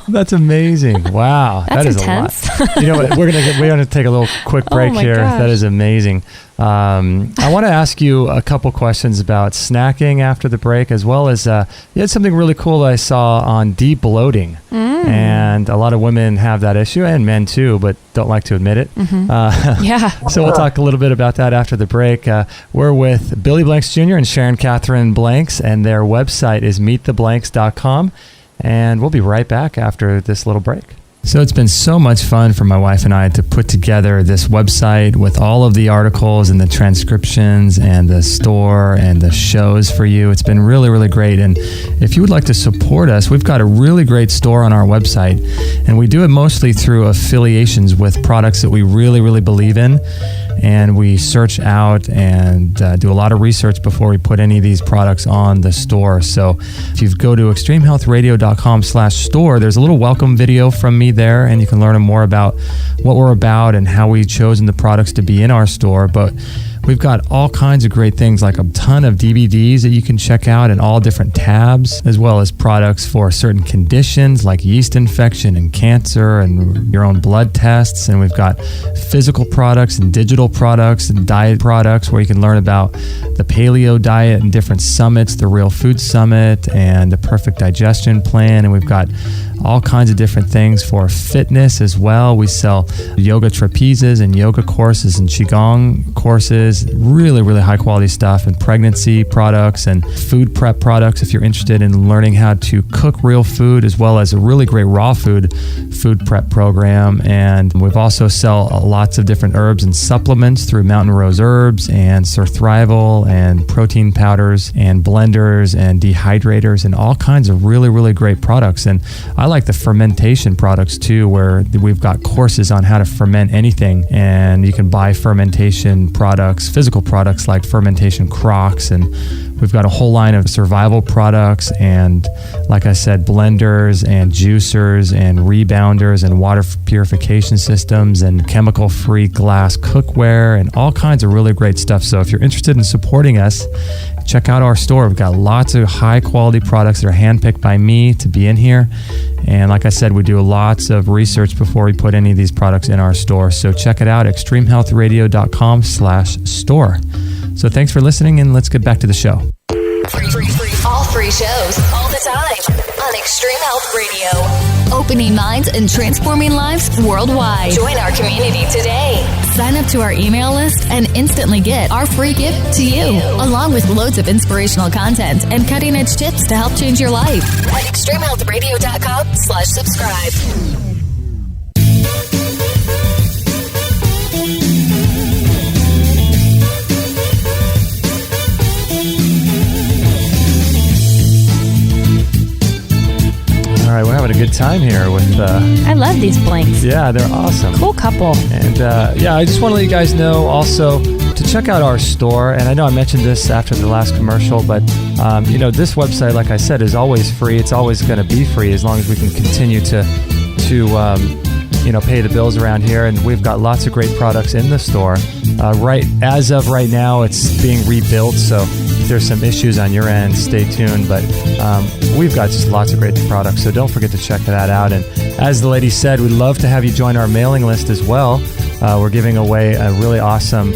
That's amazing. Wow. That's that is intense. A lot. You know what? We're going to take a little quick break here. Gosh. That is amazing. I want to ask you a couple questions about snacking after the break, as well as you had something really cool that I saw on de-bloating. And a lot of women have that issue, and men too, but don't like to admit it. Yeah. So we'll talk a little bit about that after the break. We're with Billy Blanks Jr. and Sharon Catherine Blanks, and their website is meettheblanks.com. And we'll be right back after this little break. So it's been so much fun for my wife and I to put together this website with all of the articles and the transcriptions and the store and the shows for you. It's been really, really great. And if you would like to support us, we've got a really great store on our website. And we do it mostly through affiliations with products that we really, really believe in. and we search out and do a lot of research before we put any of these products on the store. So if you go to extremehealthradio.com/store, there's a little welcome video from me there, and you can learn more about what we're about and how we've chosen the products to be in our store. But we've got all kinds of great things, like a ton of DVDs that you can check out in all different tabs, as well as products for certain conditions like yeast infection and cancer and your own blood tests. And we've got physical products and digital products and diet products where you can learn about the paleo diet and different summits, the Real Food Summit and the Perfect Digestion Plan. And we've got all kinds of different things for fitness as well. We sell yoga trapezes and yoga courses and Qigong courses, really, really high quality stuff, and pregnancy products and food prep products if you're interested in learning how to cook real food, as well as a really great raw food prep program. And we've also sell lots of different herbs and supplements through Mountain Rose Herbs and Surthrival and protein powders and blenders and dehydrators and all kinds of really, really great products. And I like the fermentation products too, where we've got courses on how to ferment anything, and you can buy fermentation products, physical products like fermentation crocks, and we've got a whole line of survival products and, like I said, blenders and juicers and rebounders and water purification systems and chemical-free glass cookware and all kinds of really great stuff. So if you're interested in supporting us, check out our store. We've got lots of high-quality products that are handpicked by me to be in here. And like I said, we do lots of research before we put any of these products in our store. So check it out, extremehealthradio.com/store. So thanks for listening, and let's get back to the show. All free shows, all the time, on Extreme Health Radio. Opening minds and transforming lives worldwide. Join our community today. Sign up to our email list and instantly get our free gift to you, along with loads of inspirational content and cutting-edge tips to help change your life at extremehealthradio.com/subscribe. All right, we're having a good time here with... I love these Blanks. Yeah, they're awesome. Cool couple. And I just want to let you guys know also to check out our store. And I know I mentioned this after the last commercial, but this website, like I said, is always free. It's always going to be free as long as we can continue to pay the bills around here. And we've got lots of great products in the store. As of right now, it's being rebuilt. So if there's some issues on your end, stay tuned. But we've got just lots of great products. So don't forget to check that out. And as the lady said, we'd love to have you join our mailing list as well. We're giving away a really awesome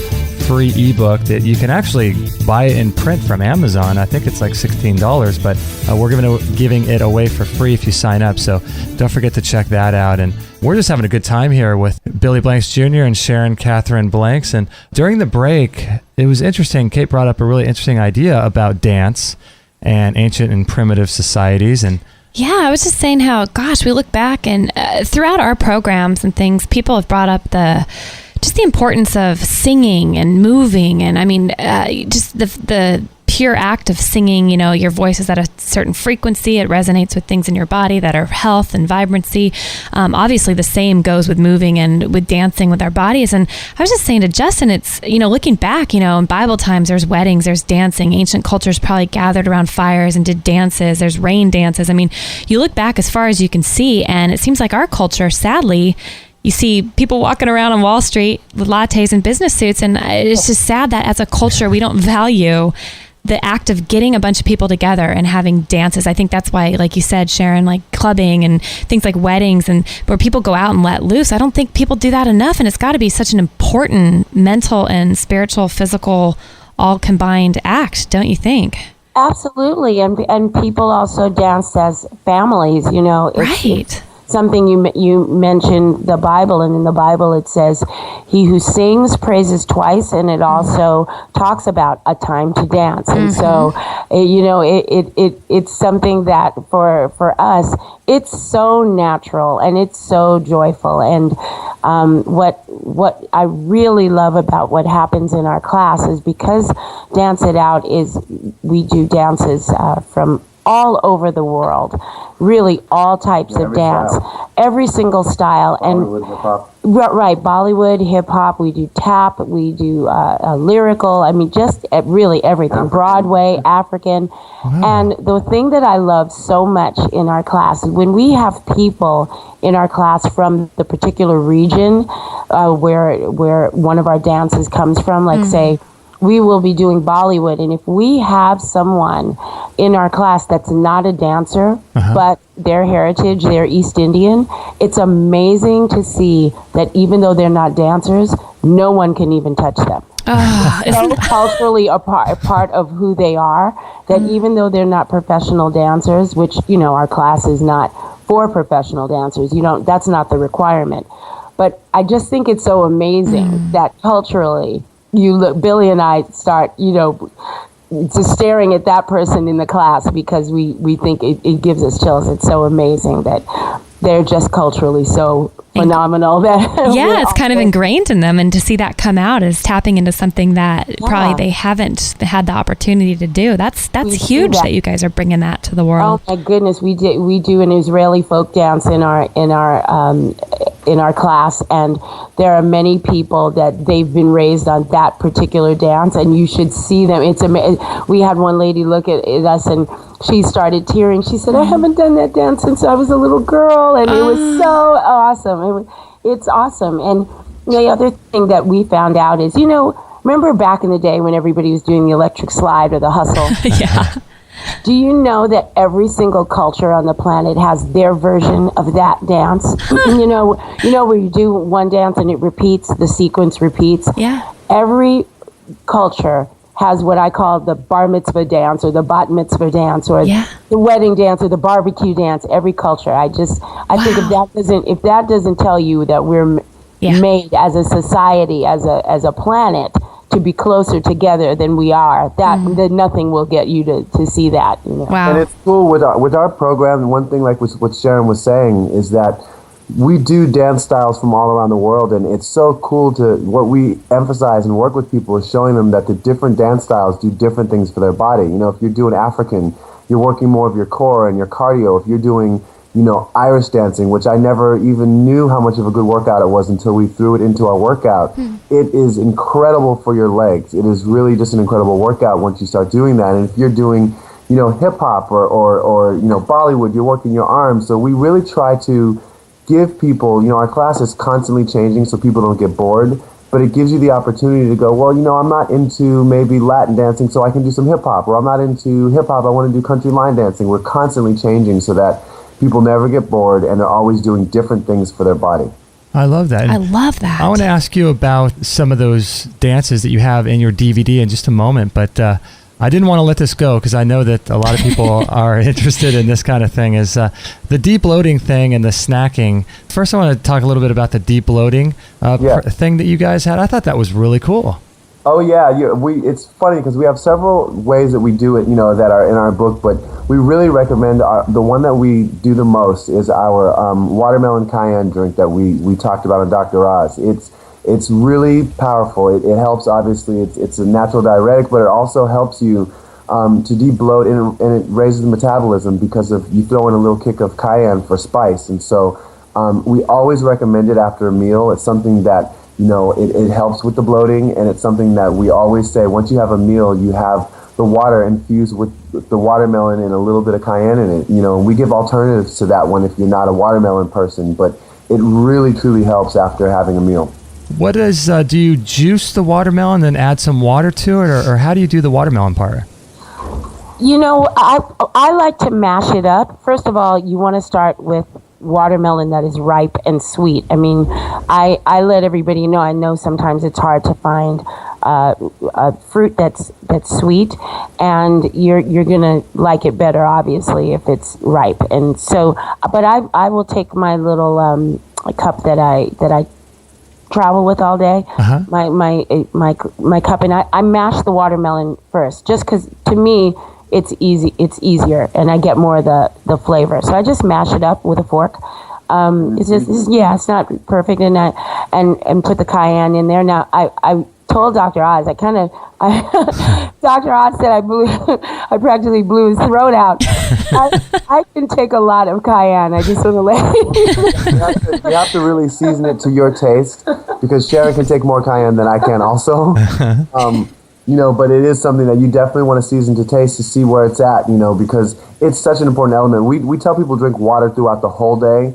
free ebook that you can actually buy in print from Amazon. I think it's like $16, but we're giving it away for free if you sign up. So don't forget to check that out. And we're just having a good time here with Billy Blanks Jr. and Sharon Catherine Blanks. And during the break, it was interesting. Kate brought up a really interesting idea about dance and ancient and primitive societies. And yeah, I was just saying how, gosh, we look back and throughout our programs and things, people have brought up the importance of singing and moving. And I mean, just the pure act of singing, your voice is at a certain frequency. It resonates with things in your body that are health and vibrancy. Obviously, the same goes with moving and with dancing with our bodies. And I was just saying to Justin, it's, looking back, in Bible times, there's weddings, there's dancing. Ancient cultures probably gathered around fires and did dances. There's rain dances. I mean, you look back as far as you can see, and it seems like our culture, sadly, you see people walking around on Wall Street with lattes and business suits, and it's just sad that as a culture, we don't value the act of getting a bunch of people together and having dances. I think that's why, like you said, Sharon, like clubbing and things like weddings and where people go out and let loose. I don't think people do that enough, and it's got to be such an important mental and spiritual, physical, all combined act, don't you think? Absolutely, and people also dance as families. Right. Something you mentioned the Bible, and in the Bible it says, "He who sings praises twice," and it also talks about a time to dance. And so, it's something that for us, it's so natural and it's so joyful. And what I really love about what happens in our class is because Dance It Out we do dances from all over the world, really all types of dance, every single style. Bollywood, hip-hop. Right, Bollywood, hip-hop, we do tap, we do lyrical, I mean, just really everything, Broadway, African. And the thing that I love so much in our class is when we have people in our class from the particular region where one of our dances comes from, like say, we will be doing Bollywood, and if we have someone in our class that's not a dancer, but their heritage, they're East Indian, it's amazing to see that even though they're not dancers, no one can even touch them. So culturally a part of who they are, that even though they're not professional dancers, which, you know, our class is not for professional dancers, that's not the requirement. But I just think it's so amazing that culturally, you look, Billy and I start, just staring at that person in the class because we think it gives us chills. It's so amazing that they're just culturally so phenomenal. That it's kind of ingrained in them, and to see that come out is tapping into something that probably they haven't had the opportunity to do. That's huge that you guys are bringing that to the world. Oh my goodness, we do an Israeli folk dance in our class, and there are many people that they've been raised on that particular dance, and you should see them. It's amazing. We had one lady look at us, and she started tearing. She said, I haven't done that dance since I was a little girl, and it was so awesome. It's awesome. And the other thing that we found out is, remember back in the day when everybody was doing the electric slide or the hustle? Yeah. Do you know that every single culture on the planet has their version of that dance? you know where you do one dance and it repeats, the sequence repeats? Yeah. Every culture has what I call the bar mitzvah dance or the bat mitzvah dance or the wedding dance or the barbecue dance. Every culture. I think if that doesn't tell you that we're made as a society, as a planet, to be closer together than we are, then nothing will get you to see that. Wow. And it's cool with our program. One thing, like what Sharon was saying, is that we do dance styles from all around the world, and it's so cool what we emphasize and work with people is showing them that the different dance styles do different things for their body. If you're doing African, you're working more of your core and your cardio. If you're doing Irish dancing, which I never even knew how much of a good workout it was until we threw it into our workout. It is incredible for your legs. It is really just an incredible workout once you start doing that. And if you're doing, hip hop or Bollywood, you're working your arms. So we really try to give people, our class is constantly changing so people don't get bored. But it gives you the opportunity to go, well, I'm not into maybe Latin dancing, so I can do some hip hop. Or I'm not into hip hop, I want to do country line dancing. We're constantly changing so that people never get bored, and they're always doing different things for their body. I love that. I love that. I want to ask you about some of those dances that you have in your DVD in just a moment, but I didn't want to let this go because I know that a lot of people are interested in this kind of thing, is the deep loading thing and the snacking. First, I want to talk a little bit about the deep loading thing that you guys had. I thought that was really cool. Oh yeah, it's funny because we have several ways that we do it, that are in our book, but we really recommend the one that we do the most is our watermelon cayenne drink that we talked about on Dr. Oz. It's really powerful. It helps, obviously, it's a natural diuretic, but it also helps you to de-bloat, and it raises the metabolism because you throw in a little kick of cayenne for spice. And so we always recommend it after a meal. It's something that it helps with the bloating, and it's something that we always say, once you have a meal, you have the water infused with the watermelon and a little bit of cayenne in it. And we give alternatives to that one if you're not a watermelon person, but it really, truly helps after having a meal. What do you juice the watermelon and then add some water to it, or how do you do the watermelon part? I like to mash it up. First of all, you want to start with watermelon that is ripe and sweet. I mean, I let everybody know. I know sometimes it's hard to find a fruit that's sweet, and you're gonna like it better, obviously, if it's ripe. And so, but I will take my little cup that I travel with all day, my cup, and I mash the watermelon first, just because to me it's easier, and I get more of the flavor. So I just mash it up with a fork. It's not perfect, and put the cayenne in there. Now I told Dr. Oz, Dr. Oz said I practically blew his throat out. I can take a lot of cayenne. I just want to let you have to really season it to your taste, because Sharon can take more cayenne than I can also. But it is something that you definitely want to season to taste to see where it's at, because it's such an important element. We tell people drink water throughout the whole day.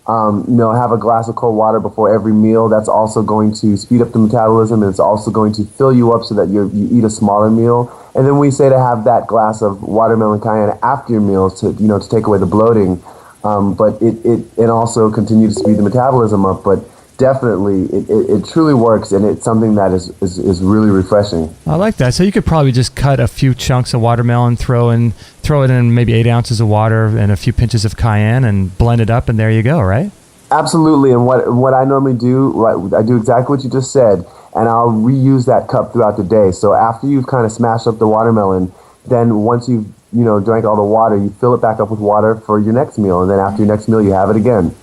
Have a glass of cold water before every meal. That's also going to speed up the metabolism, and it's also going to fill you up so that you eat a smaller meal. And then we say to have that glass of watermelon cayenne after your meals to take away the bloating. But it also continues to speed the metabolism up. But definitely, it truly works, and it's something that is really refreshing. I like that. So you could probably just cut a few chunks of watermelon, throw it in maybe 8 ounces of water and a few pinches of cayenne, and blend it up, and there you go, right? Absolutely. And what I normally do, I do exactly what you just said, and I'll reuse that cup throughout the day. So after you've kind of smashed up the watermelon, then once you've drank all the water, you fill it back up with water for your next meal, and then after your next meal, you have it again.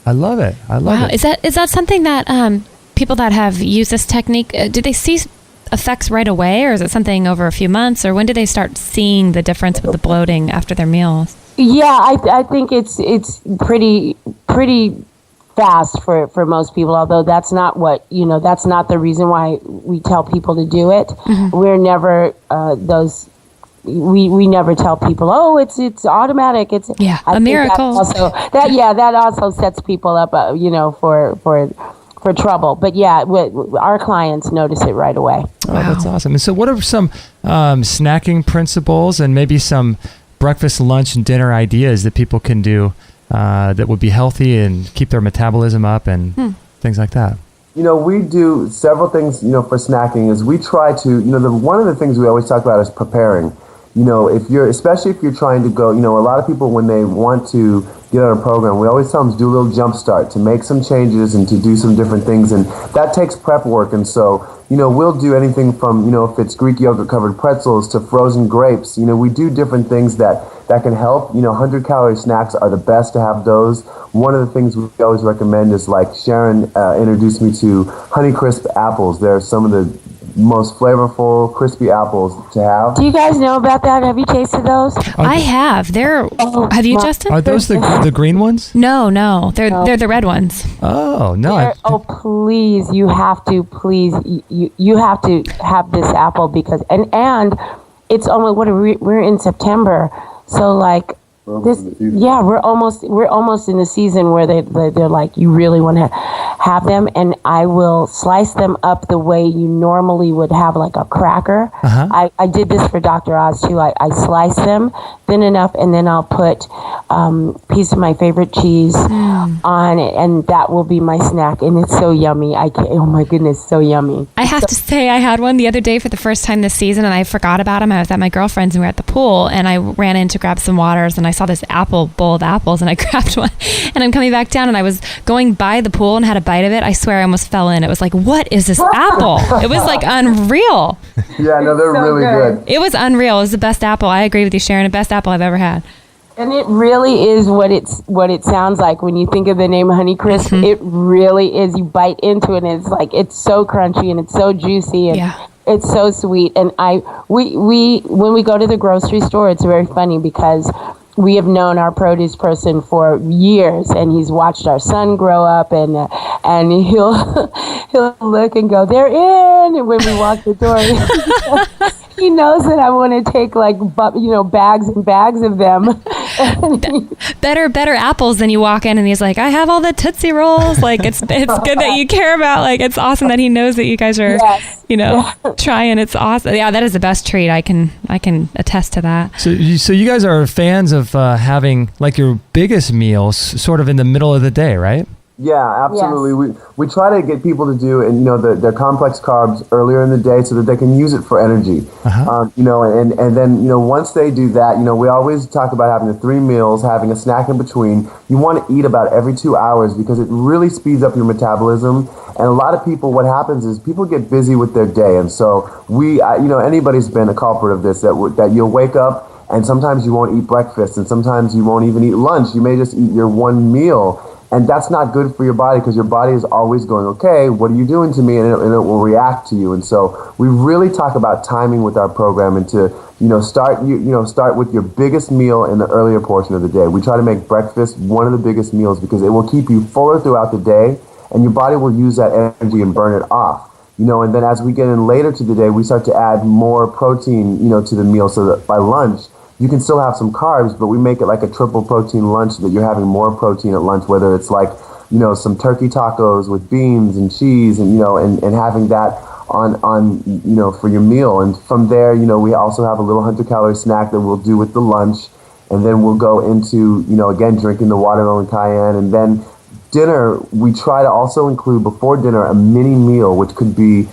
I love it. Wow. Is that something that people that have used this technique, do they see effects right away, or is it something over a few months, or when do they start seeing the difference with the bloating after their meals? Yeah, I think it's pretty fast for most people, although that's not that's not the reason why we tell people to do it. Mm-hmm. We're never we never tell people, oh, it's automatic. It's a miracle. That also sets people up, for trouble. But our clients notice it right away. Oh, wow. That's awesome. And so, what are some snacking principles and maybe some breakfast, lunch, and dinner ideas that people can do that would be healthy and keep their metabolism up and things like that? We do several things. For snacking, is we try to. One of the things we always talk about is preparing. Especially if you're trying to go, a lot of people, when they want to get on a program, we always tell them to do a little jump start, to make some changes and to do some different things. And that takes prep work. And so, we'll do anything from, if it's Greek yogurt covered pretzels to frozen grapes. We do different things that can help. 100-calorie snacks are the best to have those. One of the things we always recommend is, like Sharon introduced me to, Honeycrisp apples. They're some of the most flavorful, crispy apples to have. Do you guys know about that? Have you tasted those? I have. Have you, Justin? Are those the green ones? No. They're the red ones. Oh, no. Please, you have to have this apple, because and it's almost we're in September, so like we're almost in the season where they're like, you really want to have them, and I will slice them up the way you normally would have like a cracker. Uh-huh. I did this for Dr. Oz too. I slice them thin enough, and then I'll put a piece of my favorite cheese on it, and that will be my snack, and it's so yummy. Oh my goodness, so yummy. I have to say, I had one the other day for the first time this season, and I forgot about them. I was at my girlfriend's, and we were at the pool, and I ran in to grab some waters, and I saw this bowl of apples, and I grabbed one, and I'm coming back down, and I was going by the pool and had a bite of it. I swear I almost fell in. It was like, what is this apple? It was like unreal. Yeah, no, they're really good. It was unreal. It was the best apple. I agree with you, Sharon. The best apple I've ever had. And it really is what it sounds like when you think of the name Honeycrisp. Mm-hmm. It really is. You bite into it, and it's so crunchy, and it's so juicy, and it's so sweet. And we when we go to the grocery store, it's very funny because we have known our produce person for years, and he's watched our son grow up, and he'll look and go, "They're in!" And when we walk the door, he knows that I want to take bags and bags of them. better apples than you walk in, and he's like, "I have all the Tootsie Rolls." Like it's good that you care about. Like it's awesome that he knows that you guys are trying. It's awesome. Yeah, that is the best treat. I can attest to that. So you guys are fans of having like your biggest meals sort of in the middle of the day, right? Yeah, absolutely. Yes. We try to get people to do, and their complex carbs earlier in the day so that they can use it for energy. Uh-huh. And then once they do that, we always talk about having the 3 meals, having a snack in between. You want to eat about every 2 hours because it really speeds up your metabolism. And a lot of people, what happens is people get busy with their day, and so anybody's been a culprit of this, that you'll wake up and sometimes you won't eat breakfast, and sometimes you won't even eat lunch. You may just eat your one meal. And that's not good for your body, because your body is always going, okay, what are you doing to me? And it will react to you. And so we really talk about timing with our program, and to, start with your biggest meal in the earlier portion of the day. We try to make breakfast one of the biggest meals, because it will keep you fuller throughout the day, and your body will use that energy and burn it off. And then as we get in later to the day, we start to add more protein, to the meal, so that by lunch, you can still have some carbs, but we make it like a triple protein lunch, so that you're having more protein at lunch, whether it's like, some turkey tacos with beans and cheese, and, and having that on, for your meal. And from there, we also have a little 100-calorie snack that we'll do with the lunch. And then we'll go into, again, drinking the watermelon cayenne. And then dinner, we try to also include before dinner a mini meal, which could be,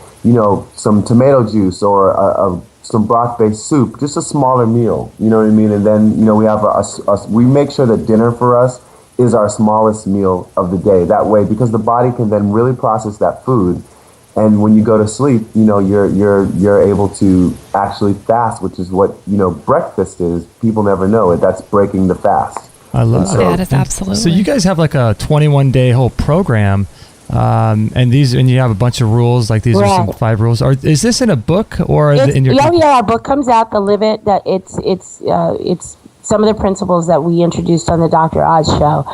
some tomato juice or some broth-based soup, just a smaller meal, you know what I mean? And then, we have we make sure that dinner for us is our smallest meal of the day. That way, because the body can then really process that food. And when you go to sleep, you're able to actually fast, which is what, breakfast is. People never know it. That's breaking the fast. I love that. That is absolutely. So you guys have like a 21-day whole program. And you have a bunch of rules, like these are some 5 rules. Is this in a book or is it in your? Yeah, our book comes out, the Live It. That it's some of the principles that we introduced on the Dr. Oz show.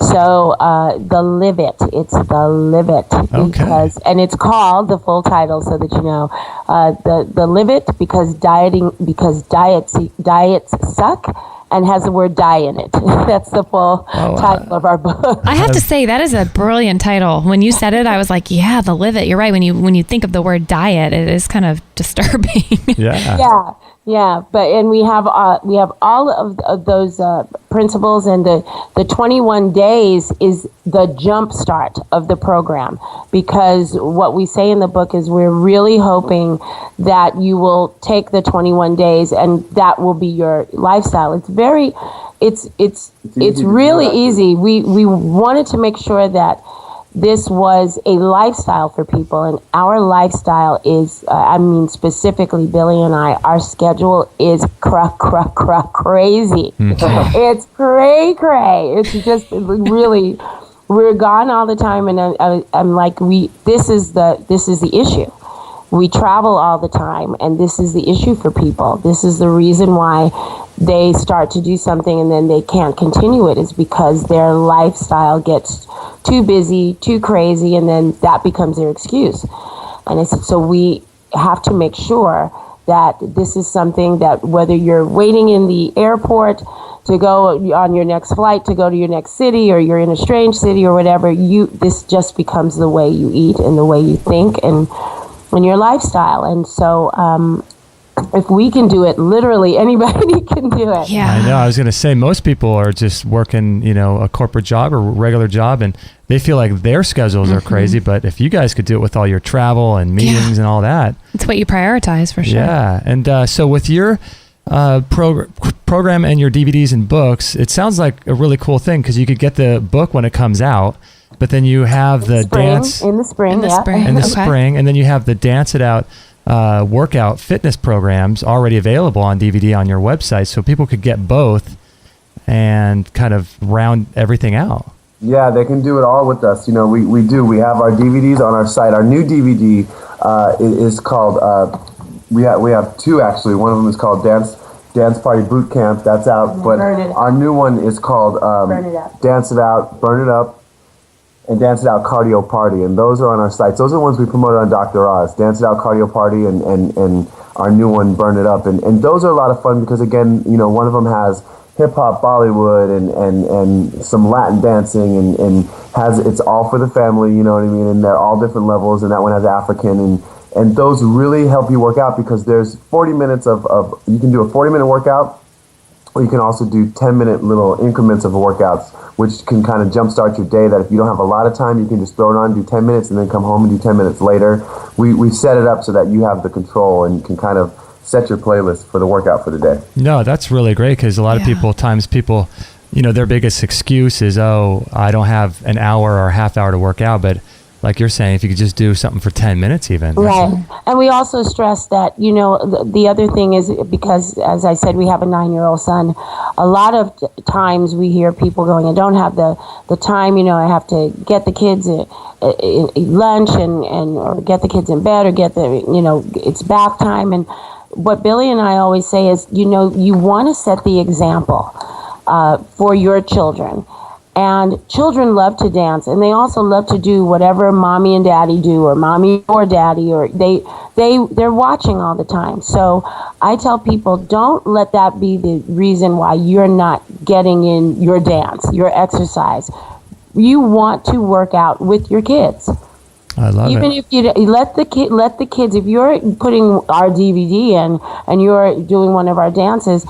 So the Live It, it's the Live It, because and it's called, the full title, so that you know, the Live It, because diets suck. And has the word die in it. That's the full title of our book. I have to say, that is a brilliant title. When you said it, I was like, yeah, the Live It. You're right. When you think of the word diet, it is kind of disturbing. Yeah. But we have all of those principles, and the 21 days is the jump start of the program, because what we say in the book is we're really hoping that you will take the 21 days and that will be your lifestyle. It's really easy. We wanted to make sure that this was a lifestyle for people, and our lifestyle is, specifically Billy and I, our schedule is crazy. It's cray. It's just really, we're gone all the time, and I'm like, this is the issue. We travel all the time, and this is the issue for people. This is the reason why they start to do something and then they can't continue it, is because their lifestyle gets too busy, too crazy, and then that becomes their excuse. And I said, so we have to make sure that this is something that, whether you're waiting in the airport to go on your next flight to go to your next city, or you're in a strange city or whatever, this just becomes the way you eat and the way you think and your lifestyle. And so if we can do it, literally anybody can do it. Yeah, I know. I was going to say, most people are just working, a corporate job or regular job, and they feel like their schedules are crazy. But if you guys could do it with all your travel and meetings and all that, it's what you prioritize for sure. Yeah, and so with your program and your DVDs and books, it sounds like a really cool thing, because you could get the book when it comes out, but then you have the dance in the spring, and then you have the Dance It Out workout fitness programs already available on DVD on your website, so people could get both and kind of round everything out. Yeah, they can do it all with us. We have our DVDs on our site. Our new DVD is called we have 2 actually. One of them is called Dance Party Boot Camp. That's out. But our new one is called Dance It Out, Burn It Up, and Dance It Out Cardio Party. And those are on our sites. Those are the ones we promoted on Dr. Oz. Dance It Out Cardio Party and our new one, Burn It Up. And those are a lot of fun, because again, one of them has hip hop, Bollywood, and some Latin dancing, and it's all for the family, you know what I mean? And they're all different levels, and that one has African, and those really help you work out, because there's 40 minutes of you can do a 40-minute workout, or you can also do 10-minute little increments of workouts, which can kind of jumpstart your day, that if you don't have a lot of time, you can just throw it on, do 10 minutes, and then come home and do 10 minutes later. We set it up so that you have the control and can kind of set your playlist for the workout for the day. No, that's really great, because a lot of people, their biggest excuse is, I don't have an hour or a half hour to work out. But like you're saying, if you could just do something for 10 minutes even. Right. And we also stress that, the other thing is, because, as I said, we have a 9-year-old son, a lot of times we hear people going, I don't have the time, I have to get the kids lunch or get the kids in bed or get it's bath time. And what Billy and I always say is, you want to set the example for your children. And children love to dance, and they also love to do whatever mommy and daddy do, or mommy or daddy, or they're watching all the time. So I tell people, don't let that be the reason why you're not getting in your dance, your exercise. You want to work out with your kids. I love it. Even if you let the kids, if you're putting our DVD in and you're doing one of our dances,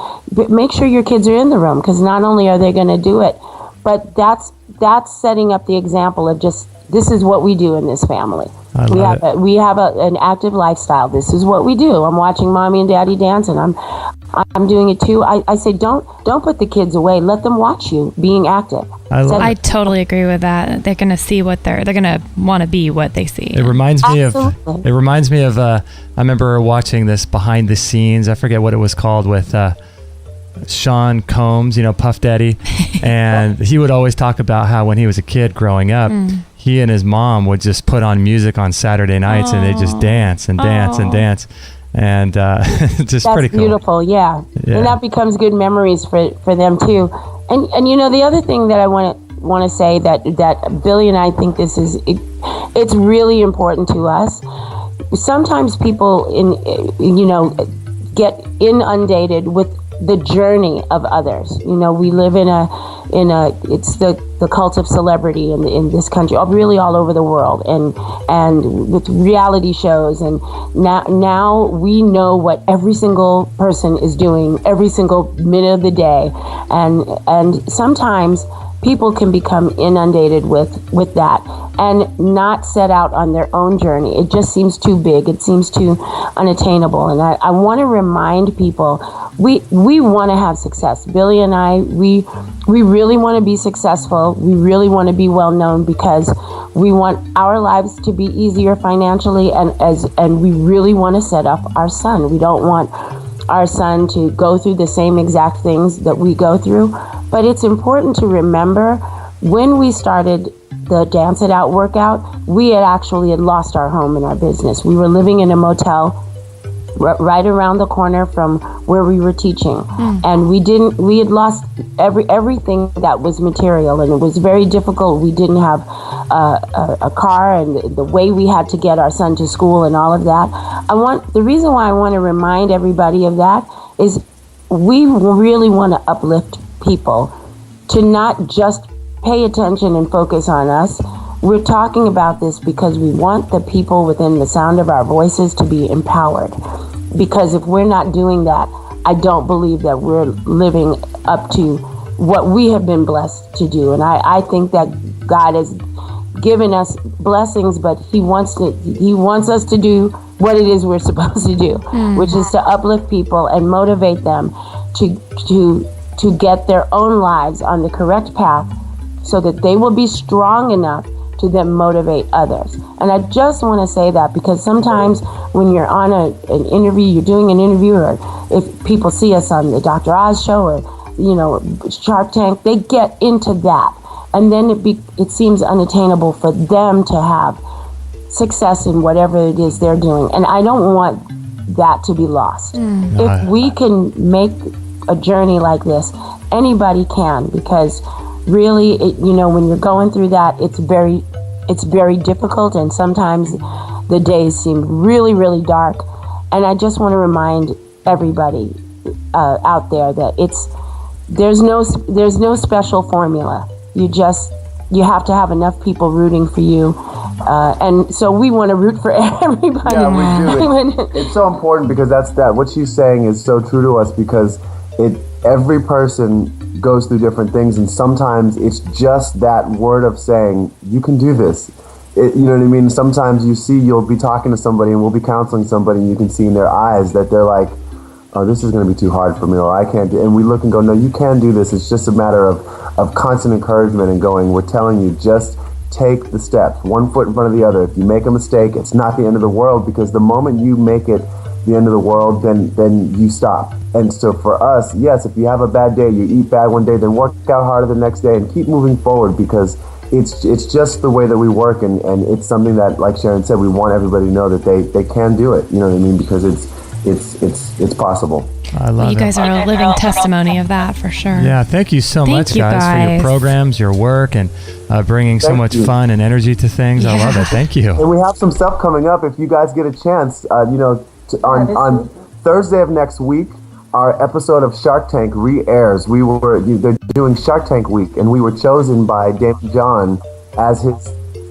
make sure your kids are in the room, because not only are they going to do it, but that's setting up the example of just, this is what we do in this family. We have an active lifestyle. This is what we do. I'm watching mommy and daddy dance, and I'm doing it too. I say, don't put the kids away. Let them watch you being active. I totally agree with that. They're going to see they're going to want to be what they see. It reminds me of I remember watching this behind the scenes. I forget what it was called, with Sean Combs, Puff Daddy, and he would always talk about how when he was a kid growing up, he and his mom would just put on music on Saturday nights, and they just dance and dance and dance, and just that's pretty cool. Beautiful, yeah. And that becomes good memories for them too. And the other thing that I want to say that Billy and I think it's really important to us. Sometimes people get inundated with the journey of others. We live in it's the cult of celebrity in this country, really all over the world, and with reality shows, and now we know what every single person is doing every single minute of the day, and sometimes people can become inundated with that and not set out on their own journey. It just seems too big. It seems too unattainable. And I want to remind people, we want to have success. Billy and I, we really want to be successful. We really want to be well known, because we want our lives to be easier financially, and we really want to set up our son. We don't want our son to go through the same exact things that we go through. But it's important to remember, when we started the Dance It Out workout, we had lost our home and our business. We were living in a motel right around the corner from where we were teaching, and we had lost everything that was material, and it was very difficult. We didn't have a car, and the way we had to get our son to school and all of that. The reason why I want to remind everybody of that is, we really want to uplift people to not just pay attention and focus on us. We're talking about this because we want the people within the sound of our voices to be empowered. Because if we're not doing that, I don't believe that we're living up to what we have been blessed to do. And I think that God has given us blessings, but He wants us to do what it is we're supposed to do, which is to uplift people and motivate them to get their own lives on the correct path, so that they will be strong enough to then motivate others. And I just want to say that, because sometimes when you're on an interview, you're doing an interview, or if people see us on the Dr. Oz show, or Shark Tank, they get into that, and then it seems unattainable for them to have success in whatever it is they're doing. And I don't want that to be lost. If we can make a journey like this, anybody can, because really, when you're going through that, it's very difficult, and sometimes the days seem really, really dark. And I just want to remind everybody out there that there's no special formula. You have to have enough people rooting for you, and so we want to root for everybody. Yeah, we do. It's so important, because what she's saying is so true to us, because every person goes through different things, and sometimes it's just that word of saying, you can do this. You know what I mean? Sometimes you'll be talking to somebody, and we'll be counseling somebody, and you can see in their eyes that they're like, oh, this is going to be too hard for me, or I can't do it. And we look and go, no, you can do this. It's just a matter of constant encouragement and going, we're telling you, just take the steps, one foot in front of the other. If you make a mistake, it's not the end of the world, because the moment you make it the end of the world, then you stop. And so for us, yes, if you have a bad day, you eat bad one day, then work out harder the next day and keep moving forward, because it's just the way that we work, and it's something that, like Sharon said, we want everybody to know that they can do it. You know what I mean? Because it's possible. I love you guys are a living testimony of that, for sure. Yeah, thank you so much, guys, for your programs, your work, and bringing so much fun and energy to things. I love it. Thank you. And we have some stuff coming up if you guys get a chance. On Thursday of next week, our episode of Shark Tank re-airs. They're doing Shark Tank Week, and we were chosen by Daymond John as his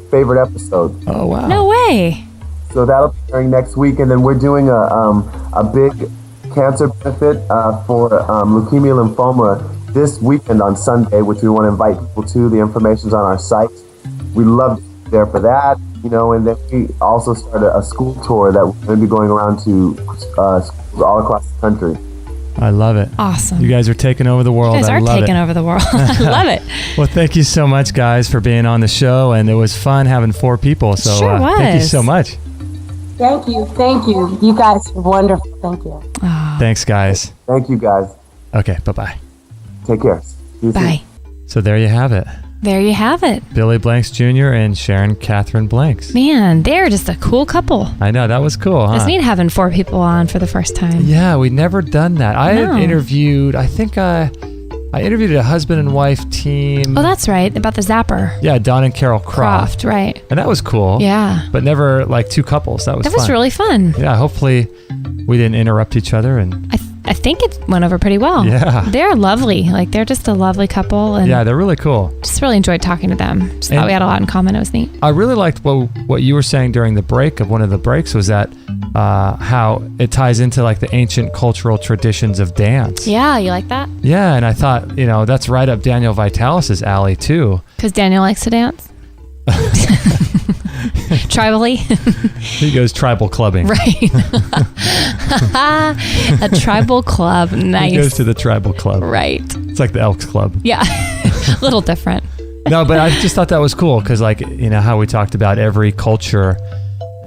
favorite episode. Oh, wow. No way. So that'll be airing next week, and then we're doing a big cancer benefit for leukemia lymphoma this weekend on Sunday, which we want to invite people to. The information's on our site. We'd love to be there for that, and then we also started a school tour that we're going to be going around to schools all across the country. I love it. Awesome. You guys are taking over the world. You guys are taking over the world. I love it. Well, thank you so much, guys, for being on the show, and it was fun having 4 people. So sure was. Thank you so much. Thank you. You guys are wonderful. Thank you. Oh. Thanks, guys. Thank you, guys. Okay, bye-bye. Take care. Bye. So there you have it. There you have it. Billy Blanks Jr. and Sharon Catherine Blanks. Man, they're just a cool couple. I know, that was cool, huh? It's neat having 4 people on for the first time. Yeah, we'd never done that. I had interviewed, I interviewed a husband and wife team. Oh, that's right, about the Zapper. Yeah, Don and Carol Croft. Right. And that was cool. Yeah. But never like 2 couples. That was fun. That was really fun. Yeah, hopefully we didn't interrupt each other. And I think it went over pretty well. Yeah. They're lovely. Like, they're just a lovely couple. And yeah, they're really cool. Just really enjoyed talking to them. Just thought we had a lot in common. It was neat. I really liked what you were saying during the break of one of the breaks, was that how it ties into like the ancient cultural traditions of dance. Yeah, you like that? Yeah, and I thought, that's right up Daniel Vitalis's alley too. Because Daniel likes to dance? Tribally? He goes tribal clubbing. Right. A tribal club. Nice. He goes to the tribal club. Right. It's like the Elks Club. Yeah. A little different. No, but I just thought that was cool because, like, how we talked about every culture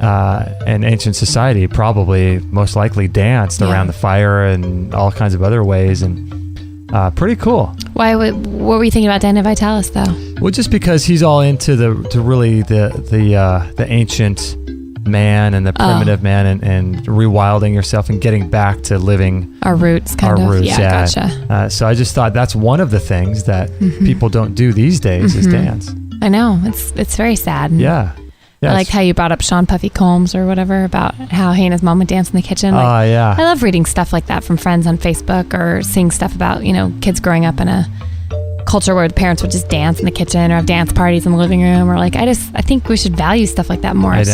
and ancient society probably most likely danced around the fire and all kinds of other ways, and pretty cool. What were you thinking about Daniel Vitalis though? Well, just because he's all into the ancient man and the primitive man and rewilding yourself and getting back to living our roots, yeah. Gotcha. So I just thought that's one of the things that people don't do these days is dance. I know, it's very sad. Yeah. I liked how you brought up Sean Puffy Combs or whatever about how he and his mom would dance in the kitchen. Yeah. I love reading stuff like that from friends on Facebook, or seeing stuff about, kids growing up in a culture where the parents would just dance in the kitchen or have dance parties in the living room, or I think we should value stuff like that more. It's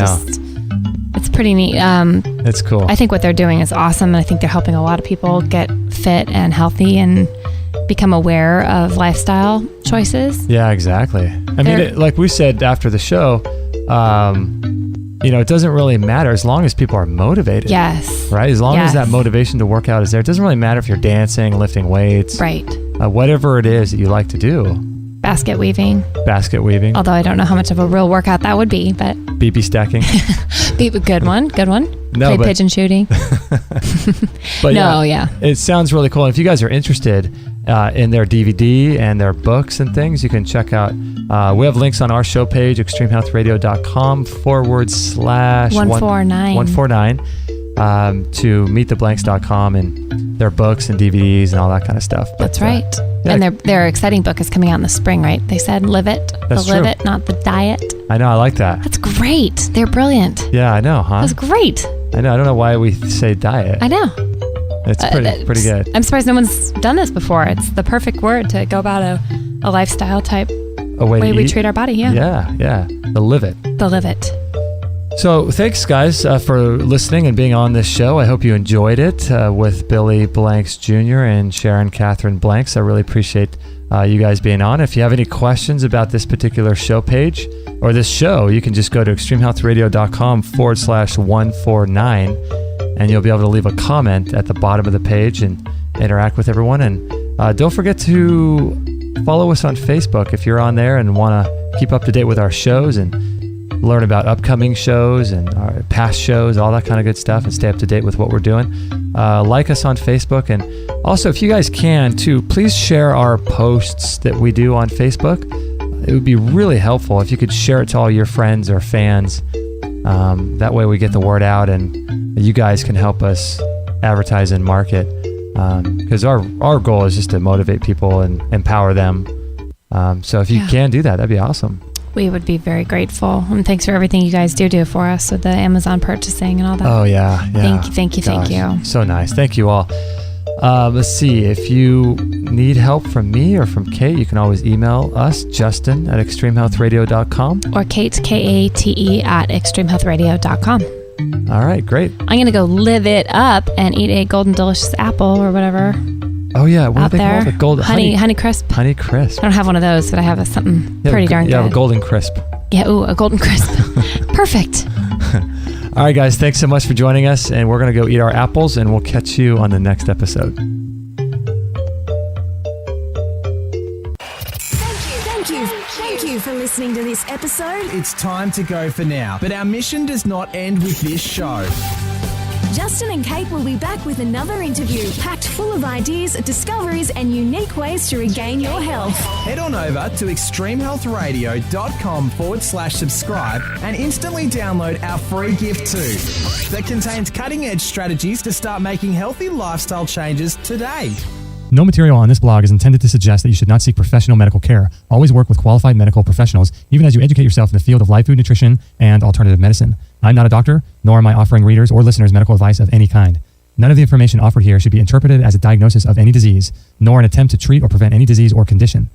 pretty neat. It's cool. I think what they're doing is awesome, and I think they're helping a lot of people get fit and healthy and become aware of lifestyle choices. Yeah, exactly. I mean, like we said after the show, it doesn't really matter as long as people are motivated. Yes. Right? As long as that motivation to work out is there. It doesn't really matter if you're dancing, lifting weights. Right. Whatever it is that you like to do. Basket weaving. Although I don't know how much of a real workout that would be, but... BB stacking. Good one. No, Play pigeon shooting. But it sounds really cool. If you guys are interested in their DVD and their books and things, you can check out, we have links on our show page, extremehealthradio.com/149 to meettheblanks.com and their books and DVDs and all that kind of stuff. That's right. Yeah. And their exciting book is coming out in the spring, right? They said live it. That's live it, not the diet. I know, I like that. That's great. They're brilliant. Yeah, I know, huh? That's great. I know, I don't know why we say diet. I know. It's pretty good. I'm surprised no one's done this before. It's the perfect word to go about a lifestyle type way we treat our body. Yeah. The live it. So thanks, guys, for listening and being on this show. I hope you enjoyed it with Billy Blanks Jr. and Sharon Catherine Blanks. I really appreciate you guys being on. If you have any questions about this particular show page or this show, you can just go to extremehealthradio.com/149, and you'll be able to leave a comment at the bottom of the page and interact with everyone. And don't forget to follow us on Facebook if you're on there and want to keep up to date with our shows and learn about upcoming shows and our past shows, all that kind of good stuff, and stay up to date with what we're doing. Like us on Facebook. And also, if you guys can too, please share our posts that we do on Facebook. It would be really helpful if you could share it to all your friends or fans. That way we get the word out and you guys can help us advertise and market. Because our goal is just to motivate people and empower them. So if you can do that, that'd be awesome. We would be very grateful. And thanks for everything you guys do for us with the Amazon purchasing and all that. Oh, yeah. Thank you. So nice. Thank you all. Let's see. If you need help from me or from Kate, you can always email us, Justin at extremehealthradio.com. Or Kate, Kate, at extremehealthradio.com. All right, great. I'm going to go live it up and eat a golden delicious apple or whatever. Oh, yeah. What out are they there. called? A gold honey crisp. Honey crisp. I don't have one of those, but I have something pretty darn good. Yeah, a golden crisp. Yeah, a golden crisp. Perfect. All right, guys. Thanks so much for joining us. And we're going to go eat our apples, and we'll catch you on the next episode. Thank you for listening to this episode. It's time to go for now, but our mission does not end with this show. Justin and Kate will be back with another interview packed full of ideas, discoveries, and unique ways to regain your health. Head on over to extremehealthradio.com/subscribe and instantly download our free gift too that contains cutting-edge strategies to start making healthy lifestyle changes today. No material on this blog is intended to suggest that you should not seek professional medical care. Always work with qualified medical professionals, even as you educate yourself in the field of live food nutrition and alternative medicine. I'm not a doctor, nor am I offering readers or listeners medical advice of any kind. None of the information offered here should be interpreted as a diagnosis of any disease, nor an attempt to treat or prevent any disease or condition.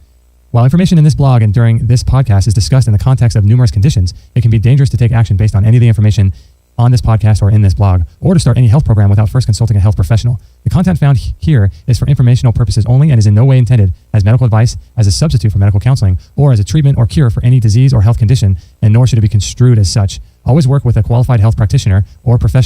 While information in this blog and during this podcast is discussed in the context of numerous conditions, it can be dangerous to take action based on any of the information on this podcast or in this blog, or to start any health program without first consulting a health professional. The content found here is for informational purposes only and is in no way intended as medical advice, as a substitute for medical counseling, or as a treatment or cure for any disease or health condition, and nor should it be construed as such. Always work with a qualified health practitioner or professional